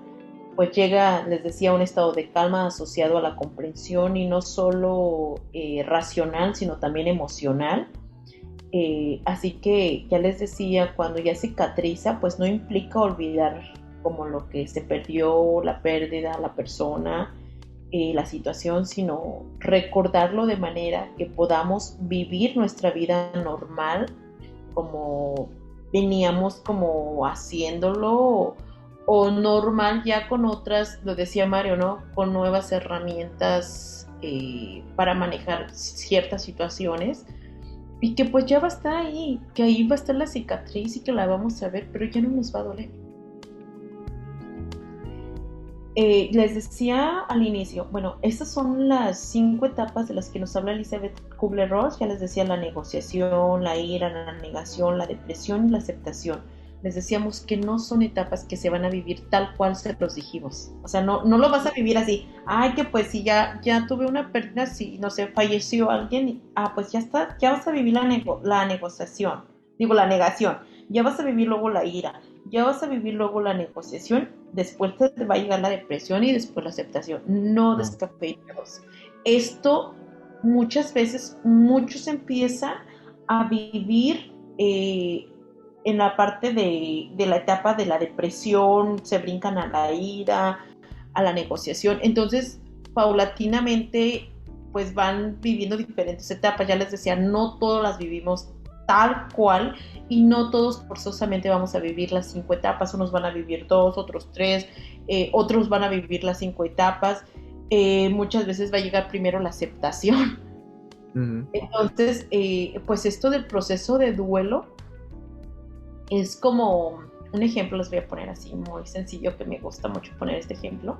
Pues llega, les decía, un estado de calma asociado a la comprensión y no solo racional, sino también emocional. Así que ya les decía, cuando ya cicatriza, pues no implica olvidar como lo que se perdió, la pérdida, la persona, la situación, sino recordarlo de manera que podamos vivir nuestra vida normal, como veníamos como haciéndolo, o normal ya con otras, lo decía Mario, ¿no? Con nuevas herramientas para manejar ciertas situaciones. Y que pues ya va a estar ahí, que ahí va a estar la cicatriz y que la vamos a ver, pero ya no nos va a doler. Les decía al inicio, bueno, estas son las 5 etapas de las que nos habla Elizabeth Kubler-Ross. Ya les decía: la negociación, la ira, la negación, la depresión y la aceptación. Les decíamos que no son etapas que se van a vivir tal cual se los dijimos. O sea, no lo vas a vivir así. Ay, que pues si ya tuve una pérdida, si no sé, falleció alguien, pues ya está, ya vas a vivir la negociación, digo la negación, ya vas a vivir luego la ira, ya vas a vivir luego la negociación, después te va a llegar la depresión y después la aceptación. No descafeinados. Esto muchas veces, muchos empiezan a vivir en la parte de la etapa de la depresión, se brincan a la ira, a la negociación. Entonces, paulatinamente, pues van viviendo diferentes etapas. Ya les decía, no todas las vivimos tal cual y no todos forzosamente vamos a vivir las 5 etapas. Unos van a vivir 2, otros 3, otros van a vivir las 5 etapas. Muchas veces va a llegar primero la aceptación. Entonces, pues esto del proceso de duelo es como un ejemplo. Les voy a poner así muy sencillo, que me gusta mucho poner este ejemplo.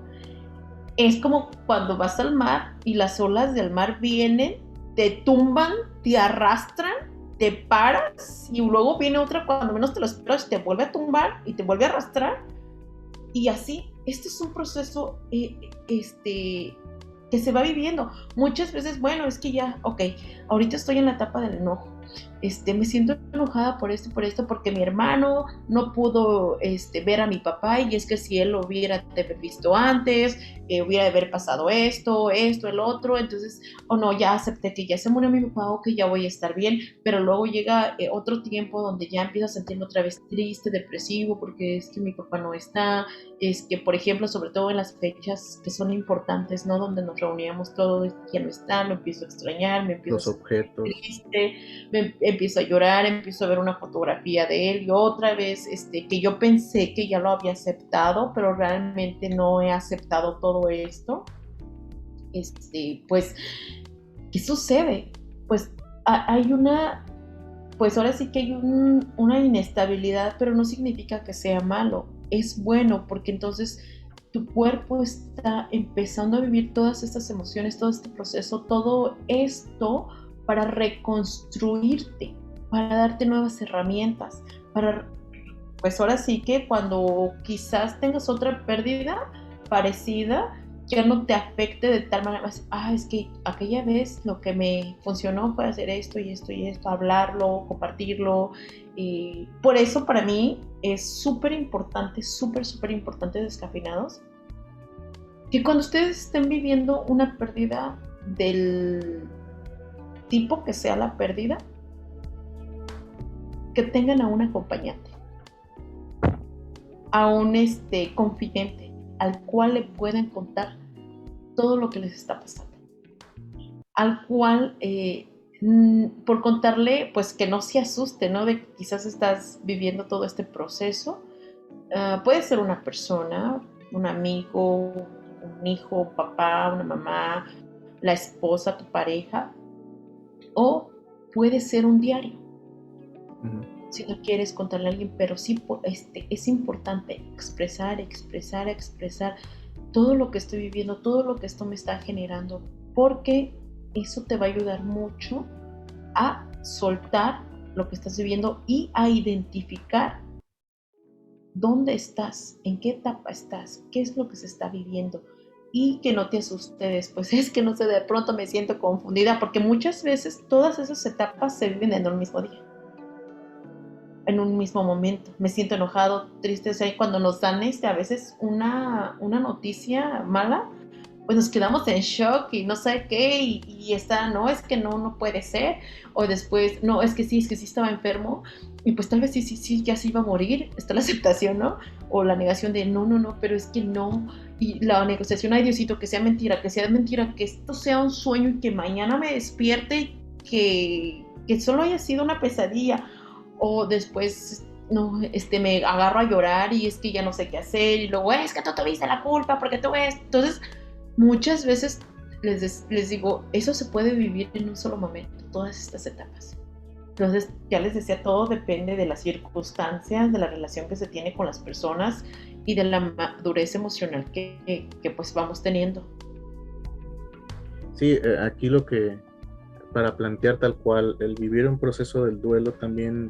Es como cuando vas al mar y las olas del mar vienen, te tumban, te arrastran, te paras y luego viene otra cuando menos te lo esperas, te vuelve a tumbar y te vuelve a arrastrar. Y así, este es un proceso que se va viviendo. Muchas veces, bueno, es que ya, ok, ahorita estoy en la etapa del enojo. Me siento enojada por esto, porque mi hermano no pudo ver a mi papá, y es que si él lo hubiera visto antes, hubiera de haber pasado esto, el otro. Entonces, no, ya acepté que ya se murió mi papá, ok, ya voy a estar bien, pero luego llega otro tiempo donde ya empiezo a sentirme otra vez triste, depresivo, porque es que mi papá no está. Es que, por ejemplo, sobre todo en las fechas que son importantes, ¿no? Donde nos reuníamos todos, ya no está, me empiezo a extrañar, me empiezo los objetos, triste, me empiezo a llorar, empiezo a ver una fotografía de él y otra vez que yo pensé que ya lo había aceptado, pero realmente no he aceptado todo esto. Pues, ¿qué sucede? Pues hay una, pues ahora sí que hay una inestabilidad, pero no significa que sea malo, es bueno, porque entonces tu cuerpo está empezando a vivir todas estas emociones, todo este proceso, todo esto para reconstruirte, para darte nuevas herramientas, pues ahora sí que cuando quizás tengas otra pérdida parecida, ya no te afecte de tal manera, es que aquella vez lo que me funcionó fue hacer esto y esto y esto, hablarlo, compartirlo. Y por eso para mí es súper importante, súper importante, Descafeinados, que cuando ustedes estén viviendo una pérdida del tipo que sea la pérdida, que tengan a un acompañante, a un confidente al cual le puedan contar todo lo que les está pasando, al cual por contarle, pues que no se asuste, ¿no? De que quizás estás viviendo todo este proceso. Puede ser una persona, un amigo, un hijo, un papá, una mamá, la esposa, tu pareja, o puede ser un diario. Si no quieres contarle a alguien, pero sí es importante expresar todo lo que estoy viviendo, todo lo que esto me está generando, porque eso te va a ayudar mucho a soltar lo que estás viviendo y a identificar dónde estás, en qué etapa estás, qué es lo que se está viviendo, y que no te asustes después. Es que no sé, de pronto me siento confundida, porque muchas veces todas esas etapas se viven en un mismo día, en un mismo momento. Me siento enojado, triste. O sea, cuando nos dan a veces una noticia mala, pues nos quedamos en shock y no sé qué, y está, no, es que no puede ser, o después, no, es que sí estaba enfermo, y pues tal vez sí, ya se iba a morir. Está la aceptación, ¿no? O la negación de no, pero es que no, y la negociación, ay Diosito, que sea mentira, que esto sea un sueño y que mañana me despierte, que solo haya sido una pesadilla. O después, no, me agarro a llorar y es que ya no sé qué hacer, y luego, es que tú tuviste la culpa porque tú ves. Entonces, muchas veces les digo, eso se puede vivir en un solo momento, todas estas etapas. Entonces, ya les decía, todo depende de las circunstancias, de la relación que se tiene con las personas y de la madurez emocional que pues vamos teniendo. Sí, aquí lo que, para plantear tal cual, el vivir un proceso del duelo también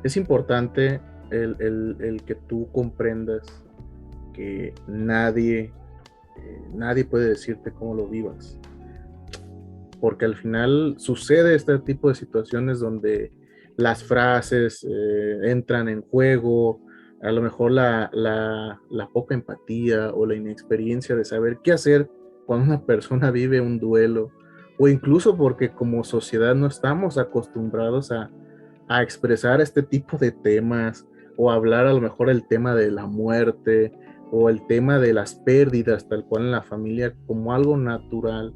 es importante el que tú comprendas que nadie puede decirte cómo lo vivas, porque al final sucede este tipo de situaciones donde las frases entran en juego, a lo mejor la poca empatía o la inexperiencia de saber qué hacer cuando una persona vive un duelo, o incluso porque como sociedad no estamos acostumbrados a expresar este tipo de temas o hablar a lo mejor el tema de la muerte o el tema de las pérdidas tal cual en la familia como algo natural.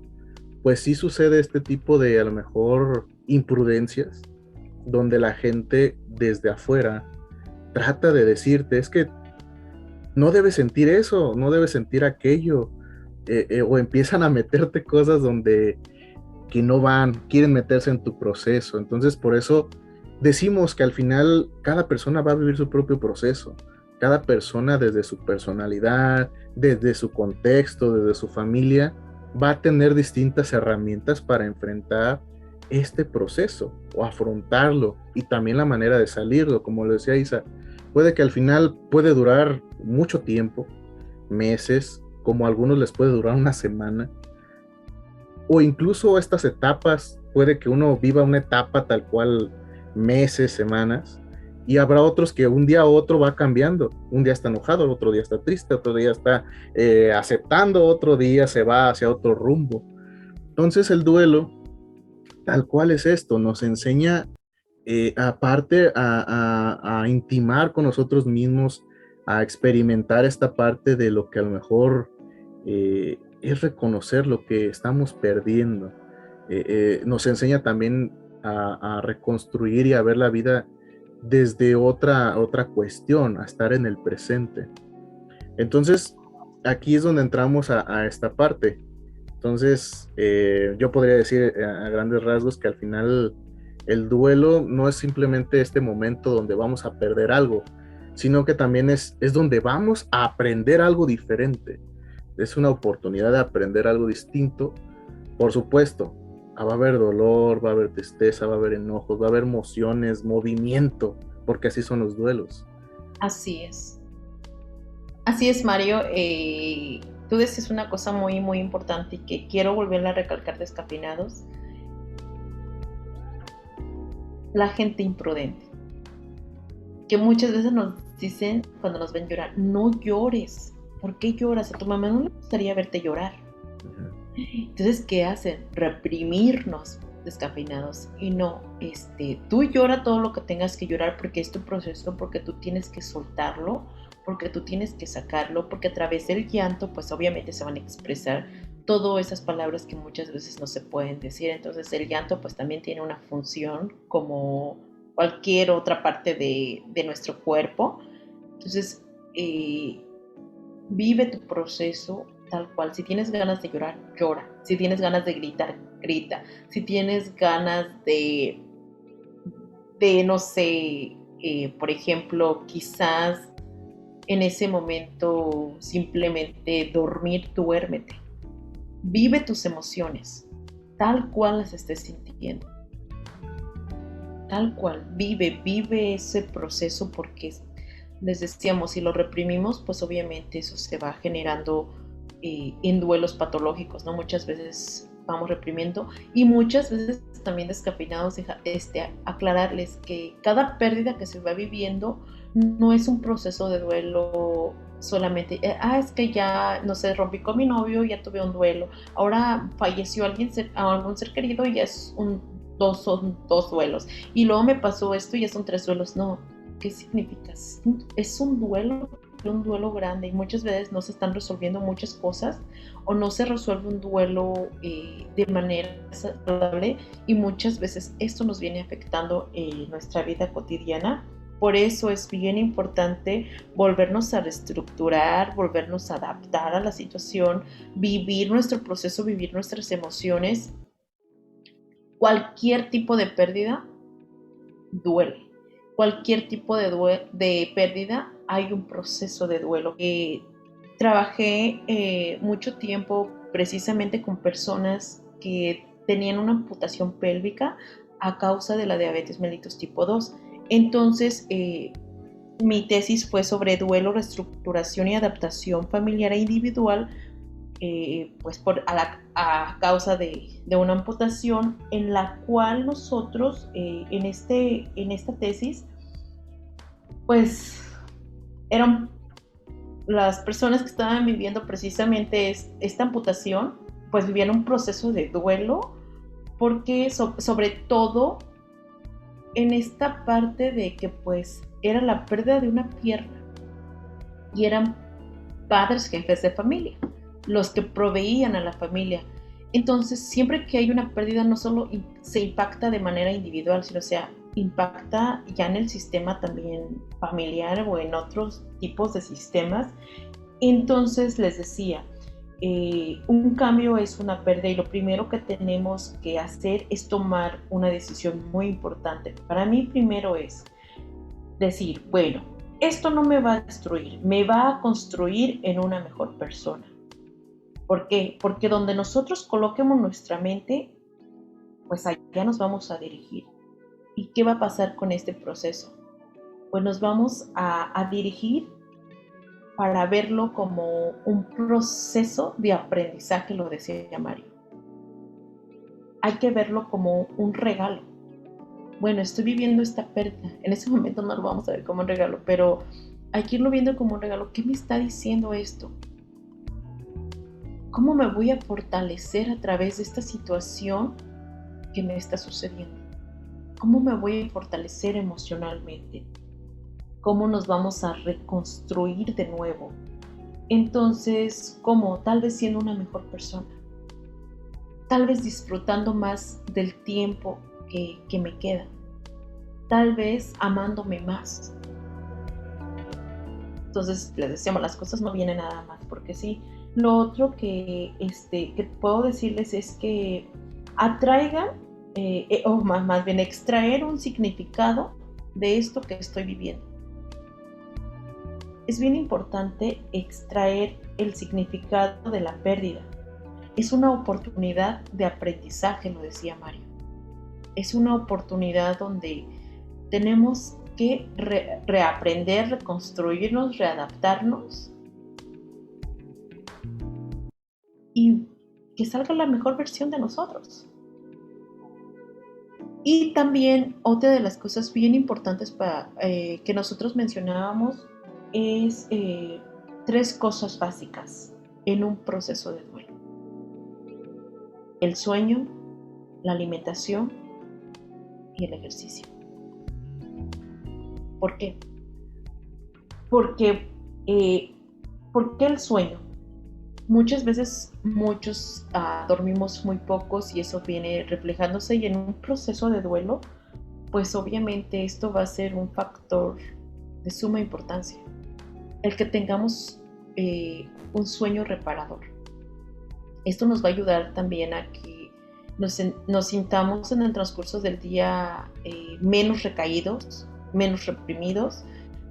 Pues sí sucede este tipo de a lo mejor imprudencias donde la gente desde afuera trata de decirte, es que no debes sentir eso, no debes sentir aquello, o empiezan a meterte cosas donde que no van, quieren meterse en tu proceso. Entonces, por eso decimos que al final cada persona va a vivir su propio proceso. Cada persona desde su personalidad, desde su contexto, desde su familia, va a tener distintas herramientas para enfrentar este proceso o afrontarlo y también la manera de salirlo, como lo decía Isa. Puede que al final puede durar mucho tiempo, meses, como a algunos les puede durar una semana, o incluso estas etapas, puede que uno viva una etapa tal cual meses, semanas, y habrá otros que un día a otro va cambiando. Un día está enojado, otro día está triste, otro día está aceptando, otro día se va hacia otro rumbo. Entonces el duelo, tal cual es esto, nos enseña aparte a intimar con nosotros mismos, a experimentar esta parte de lo que a lo mejor es reconocer lo que estamos perdiendo. Nos enseña también a reconstruir y a ver la vida desde otra cuestión, a estar en el presente. Entonces, aquí es donde entramos a esta parte. Entonces, yo podría decir a grandes rasgos que al final el duelo no es simplemente este momento donde vamos a perder algo, sino que también es donde vamos a aprender algo diferente. Es una oportunidad de aprender algo distinto. Por supuesto, va a haber dolor, va a haber tristeza, va a haber enojos, va a haber emociones, movimiento, porque así son los duelos. Así es. Así es, Mario. Tú decís una cosa muy, muy importante y que quiero volverla a recalcar Descafeinados. La gente imprudente, que muchas veces nos dicen cuando nos ven llorar, no llores. ¿Por qué lloras? A tu mamá no le gustaría verte llorar. Entonces, ¿qué hacen? Reprimirnos, Descafeinados. Y no, tú llora todo lo que tengas que llorar porque es tu proceso, porque tú tienes que soltarlo, porque tú tienes que sacarlo, porque a través del llanto, pues obviamente se van a expresar todas esas palabras que muchas veces no se pueden decir. Entonces el llanto pues también tiene una función como cualquier otra parte de nuestro cuerpo. Entonces, vive tu proceso tal cual. Si tienes ganas de llorar, llora. Si tienes ganas de gritar, grita. Si tienes ganas de no sé, por ejemplo, quizás en ese momento simplemente dormir, duérmete. Vive tus emociones, tal cual las estés sintiendo. Tal cual, vive ese proceso porque les decíamos, si lo reprimimos, pues obviamente eso se va generando en duelos patológicos, ¿no? Muchas veces vamos reprimiendo y muchas veces también Descafeinados aclararles que cada pérdida que se va viviendo no es un proceso de duelo solamente, es que ya, no sé, rompí con mi novio, ya tuve un duelo, ahora falleció algún ser querido y ya son dos duelos, y luego me pasó esto y ya son 3 duelos. No, ¿qué significa? Es un duelo grande y muchas veces no se están resolviendo muchas cosas o no se resuelve un duelo de manera saludable y muchas veces esto nos viene afectando en nuestra vida cotidiana. Por eso es bien importante volvernos a reestructurar, volvernos a adaptar a la situación, vivir nuestro proceso, vivir nuestras emociones. Cualquier tipo de pérdida duele. Cualquier tipo de pérdida, hay un proceso de duelo. Trabajé mucho tiempo precisamente con personas que tenían una amputación pélvica a causa de la diabetes mellitus tipo 2. Entonces, mi tesis fue sobre duelo, reestructuración y adaptación familiar e individual, pues a causa de una amputación, en la cual nosotros en esta tesis pues eran las personas que estaban viviendo precisamente esta amputación, pues vivían un proceso de duelo, porque sobre todo en esta parte de que pues era la pérdida de una pierna y eran padres jefes de familia los que proveían a la familia. Entonces, siempre que hay una pérdida, no solo se impacta de manera individual, sino impacta ya en el sistema también familiar o en otros tipos de sistemas. Entonces, les decía, un cambio es una pérdida y lo primero que tenemos que hacer es tomar una decisión muy importante. Para mí, primero es decir, bueno, esto no me va a destruir, me va a construir en una mejor persona. ¿Por qué? Porque donde nosotros coloquemos nuestra mente, pues allá nos vamos a dirigir. ¿Y qué va a pasar con este proceso? Pues nos vamos a dirigir para verlo como un proceso de aprendizaje, lo decía Mario. Hay que verlo como un regalo. Bueno, estoy viviendo esta pérdida. En ese momento no lo vamos a ver como un regalo, pero hay que irlo viendo como un regalo. ¿Qué me está diciendo esto? ¿Cómo me voy a fortalecer a través de esta situación que me está sucediendo? ¿Cómo me voy a fortalecer emocionalmente? ¿Cómo nos vamos a reconstruir de nuevo? Entonces, ¿cómo? Tal vez siendo una mejor persona. Tal vez disfrutando más del tiempo que me queda. Tal vez amándome más. Entonces, les decíamos, las cosas no vienen nada más porque sí. Lo otro que puedo decirles es que atraigan, o más bien extraer un significado de esto que estoy viviendo. Es bien importante extraer el significado de la pérdida. Es una oportunidad de aprendizaje, lo decía Mario. Es una oportunidad donde tenemos que reaprender, reconstruirnos, readaptarnos y que salga la mejor versión de nosotros. Y también otra de las cosas bien importantes que nosotros mencionábamos es 3 cosas básicas en un proceso de duelo: el sueño, la alimentación y el ejercicio. ¿Por qué? Porque ¿por qué el sueño? Muchas veces dormimos muy pocos y eso viene reflejándose, y en un proceso de duelo, pues obviamente esto va a ser un factor de suma importancia. El que tengamos un sueño reparador. Esto nos va a ayudar también a que nos sintamos en el transcurso del día menos recaídos, menos reprimidos,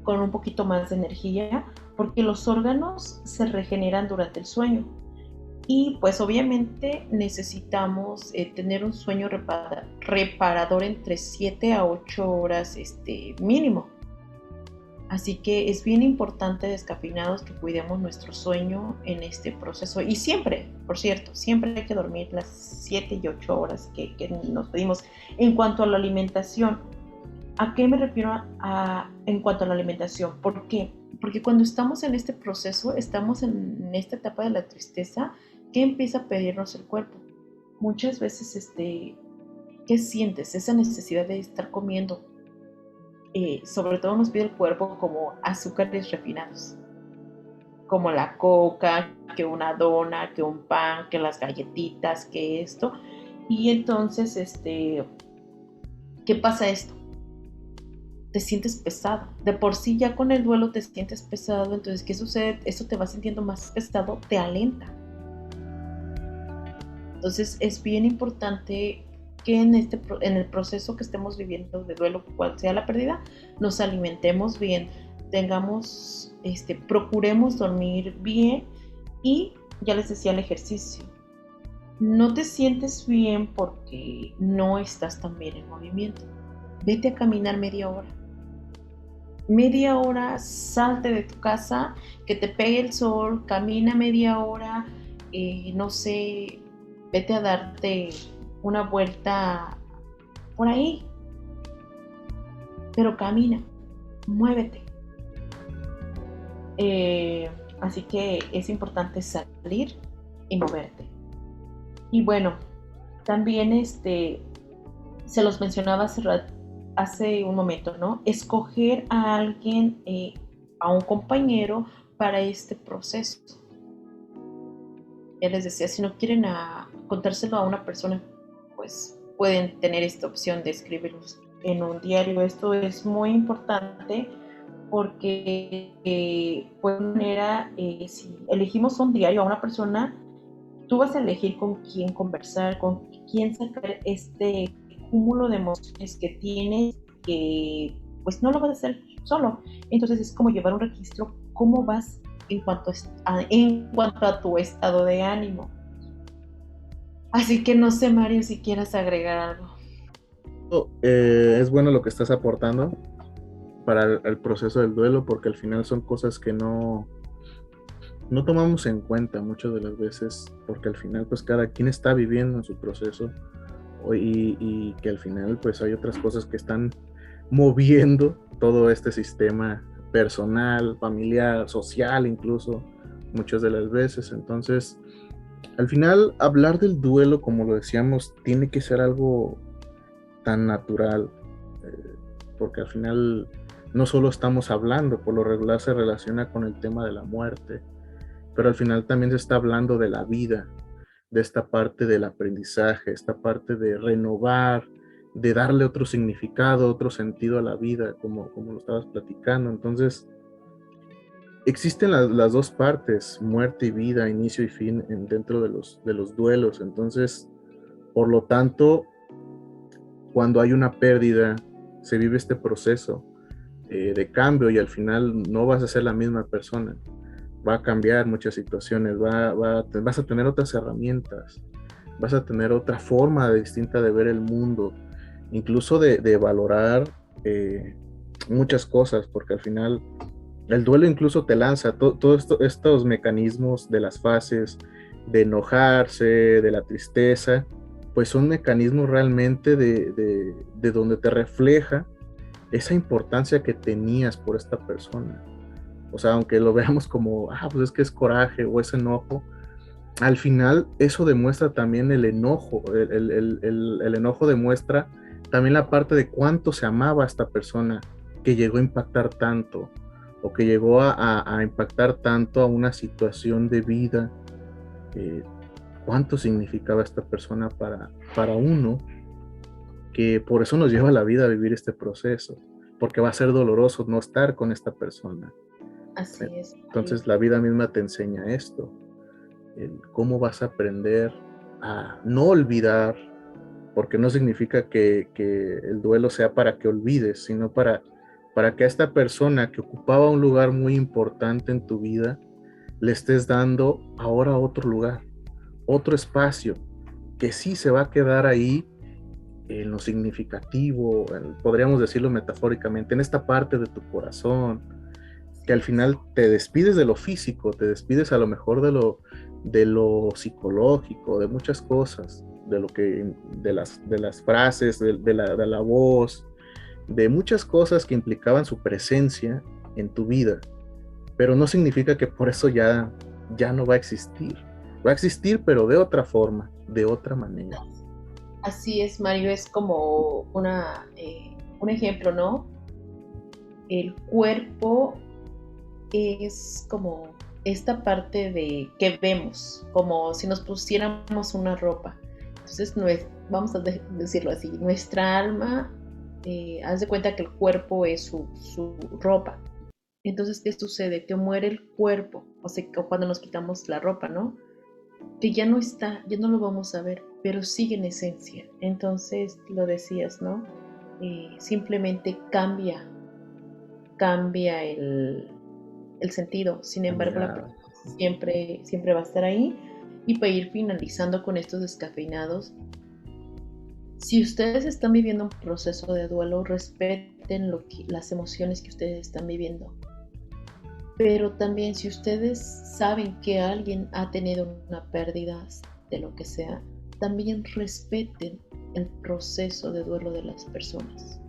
con un poquito más de energía, porque los órganos se regeneran durante el sueño. Y pues obviamente necesitamos tener un sueño reparador entre 7 a 8 horas mínimo. Así que es bien importante, descafeinados, que cuidemos nuestro sueño en este proceso. Y siempre, por cierto, siempre hay que dormir las 7 y 8 horas que nos pedimos. En cuanto a la alimentación, ¿a qué me refiero en cuanto a la alimentación? ¿Por qué? Porque cuando estamos en este proceso, estamos en esta etapa de la tristeza, ¿qué empieza a pedirnos el cuerpo? Muchas veces, ¿qué sientes? Esa necesidad de estar comiendo. Sobre todo nos pide el cuerpo como azúcares refinados, como la coca, que una dona, que un pan, que las galletitas, que esto. Y entonces, ¿qué pasa esto? Te sientes pesado. De por sí ya con el duelo te sientes pesado. Entonces, ¿qué sucede? Esto te va sintiendo más pesado, te alenta. Entonces, es bien importante que en el proceso que estemos viviendo de duelo, cual sea la pérdida, nos alimentemos bien, procuremos dormir bien y ya les decía el ejercicio. No te sientes bien porque no estás tan bien en movimiento. Vete a caminar media hora. Media hora, salte de tu casa, que te pegue el sol, camina media hora, no sé, vete a darte una vuelta por ahí, pero camina, muévete. Así que es importante salir y moverte. Y bueno, también se los mencionaba hace un momento, ¿no? Escoger a alguien, a un compañero para este proceso. Ya les decía, si no quieren contárselo a una persona, pues pueden tener esta opción de escribirlos en un diario. Esto es muy importante porque de alguna manera, si elegimos un diario a una persona, tú vas a elegir con quién conversar, con quién sacar este cúmulo de emociones que tienes, que pues no lo vas a hacer solo. Entonces es como llevar un registro, cómo vas en cuanto a tu estado de ánimo. Así que no sé, Mario, si quieras agregar algo. Es bueno lo que estás aportando para el proceso del duelo, porque al final son cosas que no tomamos en cuenta muchas de las veces, porque al final pues cada quien está viviendo en su proceso y que al final pues hay otras cosas que están moviendo todo este sistema personal, familiar, social incluso, muchas de las veces. Entonces, al final hablar del duelo, como lo decíamos, tiene que ser algo tan natural, porque al final no solo estamos hablando, por lo regular se relaciona con el tema de la muerte, pero al final también se está hablando de la vida, de esta parte del aprendizaje, esta parte de renovar, de darle otro significado, otro sentido a la vida, como lo estabas platicando. Entonces, existen las dos partes, muerte y vida, inicio y fin, dentro de los duelos. Entonces, por lo tanto, cuando hay una pérdida, se vive este proceso de cambio y al final no vas a ser la misma persona. Va a cambiar muchas situaciones, vas a tener otras herramientas, vas a tener otra forma distinta de ver el mundo, incluso de valorar muchas cosas, porque al final el duelo incluso te lanza todos estos mecanismos de las fases, de enojarse, de la tristeza, pues son mecanismos realmente de donde te refleja esa importancia que tenías por esta persona. O sea, aunque lo veamos como, pues es que es coraje o es enojo, al final eso demuestra también el enojo. El enojo demuestra también la parte de cuánto se amaba a esta persona que llegó a impactar tanto, o que llegó a impactar tanto a una situación de vida. Cuánto significaba esta persona para uno, que por eso nos lleva la vida a vivir este proceso, porque va a ser doloroso no estar con esta persona. Así es. Entonces la vida misma te enseña esto, cómo vas a aprender a no olvidar, porque no significa que el duelo sea para que olvides, sino para que a esta persona que ocupaba un lugar muy importante en tu vida, le estés dando ahora otro lugar, otro espacio, que sí se va a quedar ahí en lo significativo, podríamos decirlo metafóricamente, en esta parte de tu corazón, que al final te despides de lo físico, te despides a lo mejor de lo psicológico, de muchas cosas, de las frases, de la voz, de muchas cosas que implicaban su presencia en tu vida, pero no significa que por eso ya no va a existir. Va a existir, pero de otra forma, de otra manera. Así es, Mario, es como un ejemplo, ¿no? El cuerpo es como esta parte de que vemos, como si nos pusiéramos una ropa. Entonces, vamos a decirlo así, nuestra alma, haz de cuenta que el cuerpo es su ropa. Entonces, ¿qué sucede? Que muere el cuerpo, o sea, cuando nos quitamos la ropa, ¿no? Que ya no está, ya no lo vamos a ver, pero sigue en esencia. Entonces, lo decías, ¿no? Simplemente cambia el sentido. Sin embargo, la persona siempre va a estar ahí. Y para ir finalizando con estos descafeinados, si ustedes están viviendo un proceso de duelo, respeten las emociones que ustedes están viviendo. Pero también si ustedes saben que alguien ha tenido una pérdida de lo que sea, también respeten el proceso de duelo de las personas.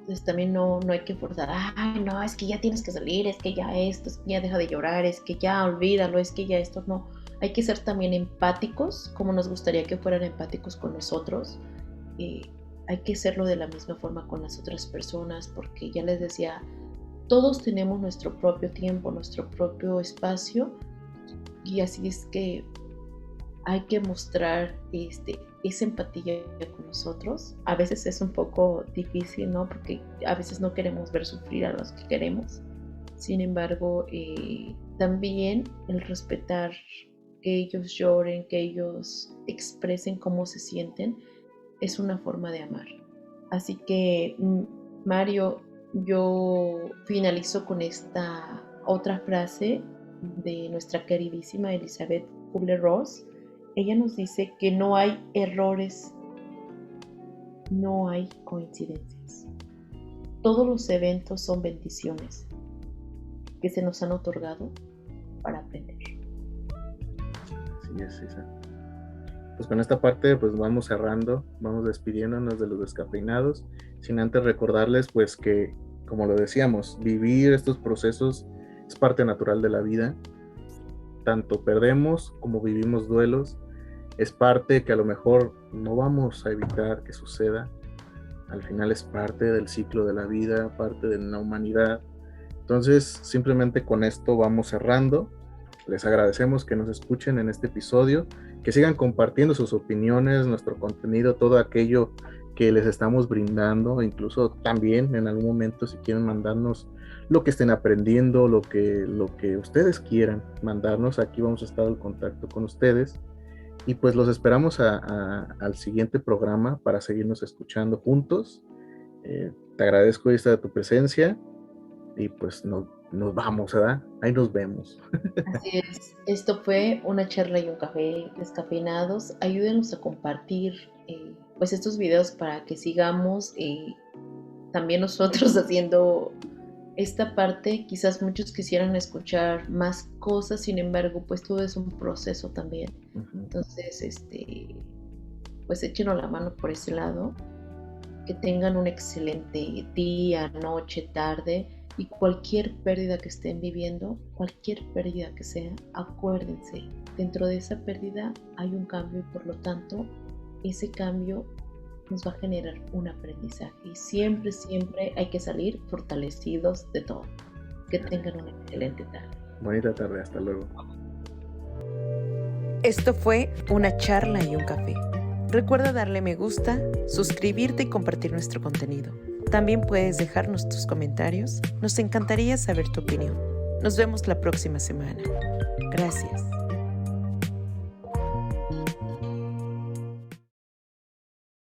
Entonces también no hay que forzar, ay no, es que ya tienes que salir, es que ya esto, es que ya deja de llorar, es que ya olvídalo, es que ya esto, no. Hay que ser también empáticos, como nos gustaría que fueran empáticos con nosotros. Hay que serlo de la misma forma con las otras personas, porque ya les decía, todos tenemos nuestro propio tiempo, nuestro propio espacio, y así es que hay que mostrar esa empatía con nosotros. A veces es un poco difícil, ¿no? Porque a veces no queremos ver sufrir a los que queremos. Sin embargo, también el respetar que ellos lloren, que ellos expresen cómo se sienten, es una forma de amar. Así que, Mario, yo finalizo con esta otra frase de nuestra queridísima Elizabeth Kubler-Ross. Ella nos dice que no hay errores, no hay coincidencias. Todos los eventos son bendiciones que se nos han otorgado para aprender. Así es, Isa. Pues con esta parte pues vamos cerrando, vamos despidiéndonos de los descafeinados, sin antes recordarles pues que, como lo decíamos, vivir estos procesos es parte natural de la vida. Tanto perdemos como vivimos duelos, es parte que a lo mejor no vamos a evitar que suceda. Al final es parte del ciclo de la vida, parte de la humanidad. Entonces simplemente con esto vamos cerrando. Les agradecemos que nos escuchen en este episodio, que sigan compartiendo sus opiniones, nuestro contenido, todo aquello que les estamos brindando, incluso también en algún momento si quieren mandarnos lo que estén aprendiendo, lo que ustedes quieran mandarnos, aquí vamos a estar en contacto con ustedes y pues los esperamos al siguiente programa para seguirnos escuchando juntos. Te agradezco esta de tu presencia y pues nos vamos, ¿verdad? Ahí nos vemos. Así es, esto fue una charla y un café descafeinados. Ayúdenos a compartir pues estos videos para que sigamos también nosotros haciendo esta parte. Quizás muchos quisieran escuchar más cosas, sin embargo, pues todo es un proceso también. Entonces, pues échenos la mano por ese lado. Que tengan un excelente día, noche, tarde. Y cualquier pérdida que estén viviendo, cualquier pérdida que sea, acuérdense, dentro de esa pérdida hay un cambio y por lo tanto ese cambio nos va a generar un aprendizaje. Y siempre hay que salir fortalecidos de todo. Que tengan una excelente tarde. Bonita tarde, hasta luego. Esto fue una charla y un café. Recuerda darle me gusta, suscribirte y compartir nuestro contenido. También puedes dejarnos tus comentarios. Nos encantaría saber tu opinión. Nos vemos la próxima semana. Gracias.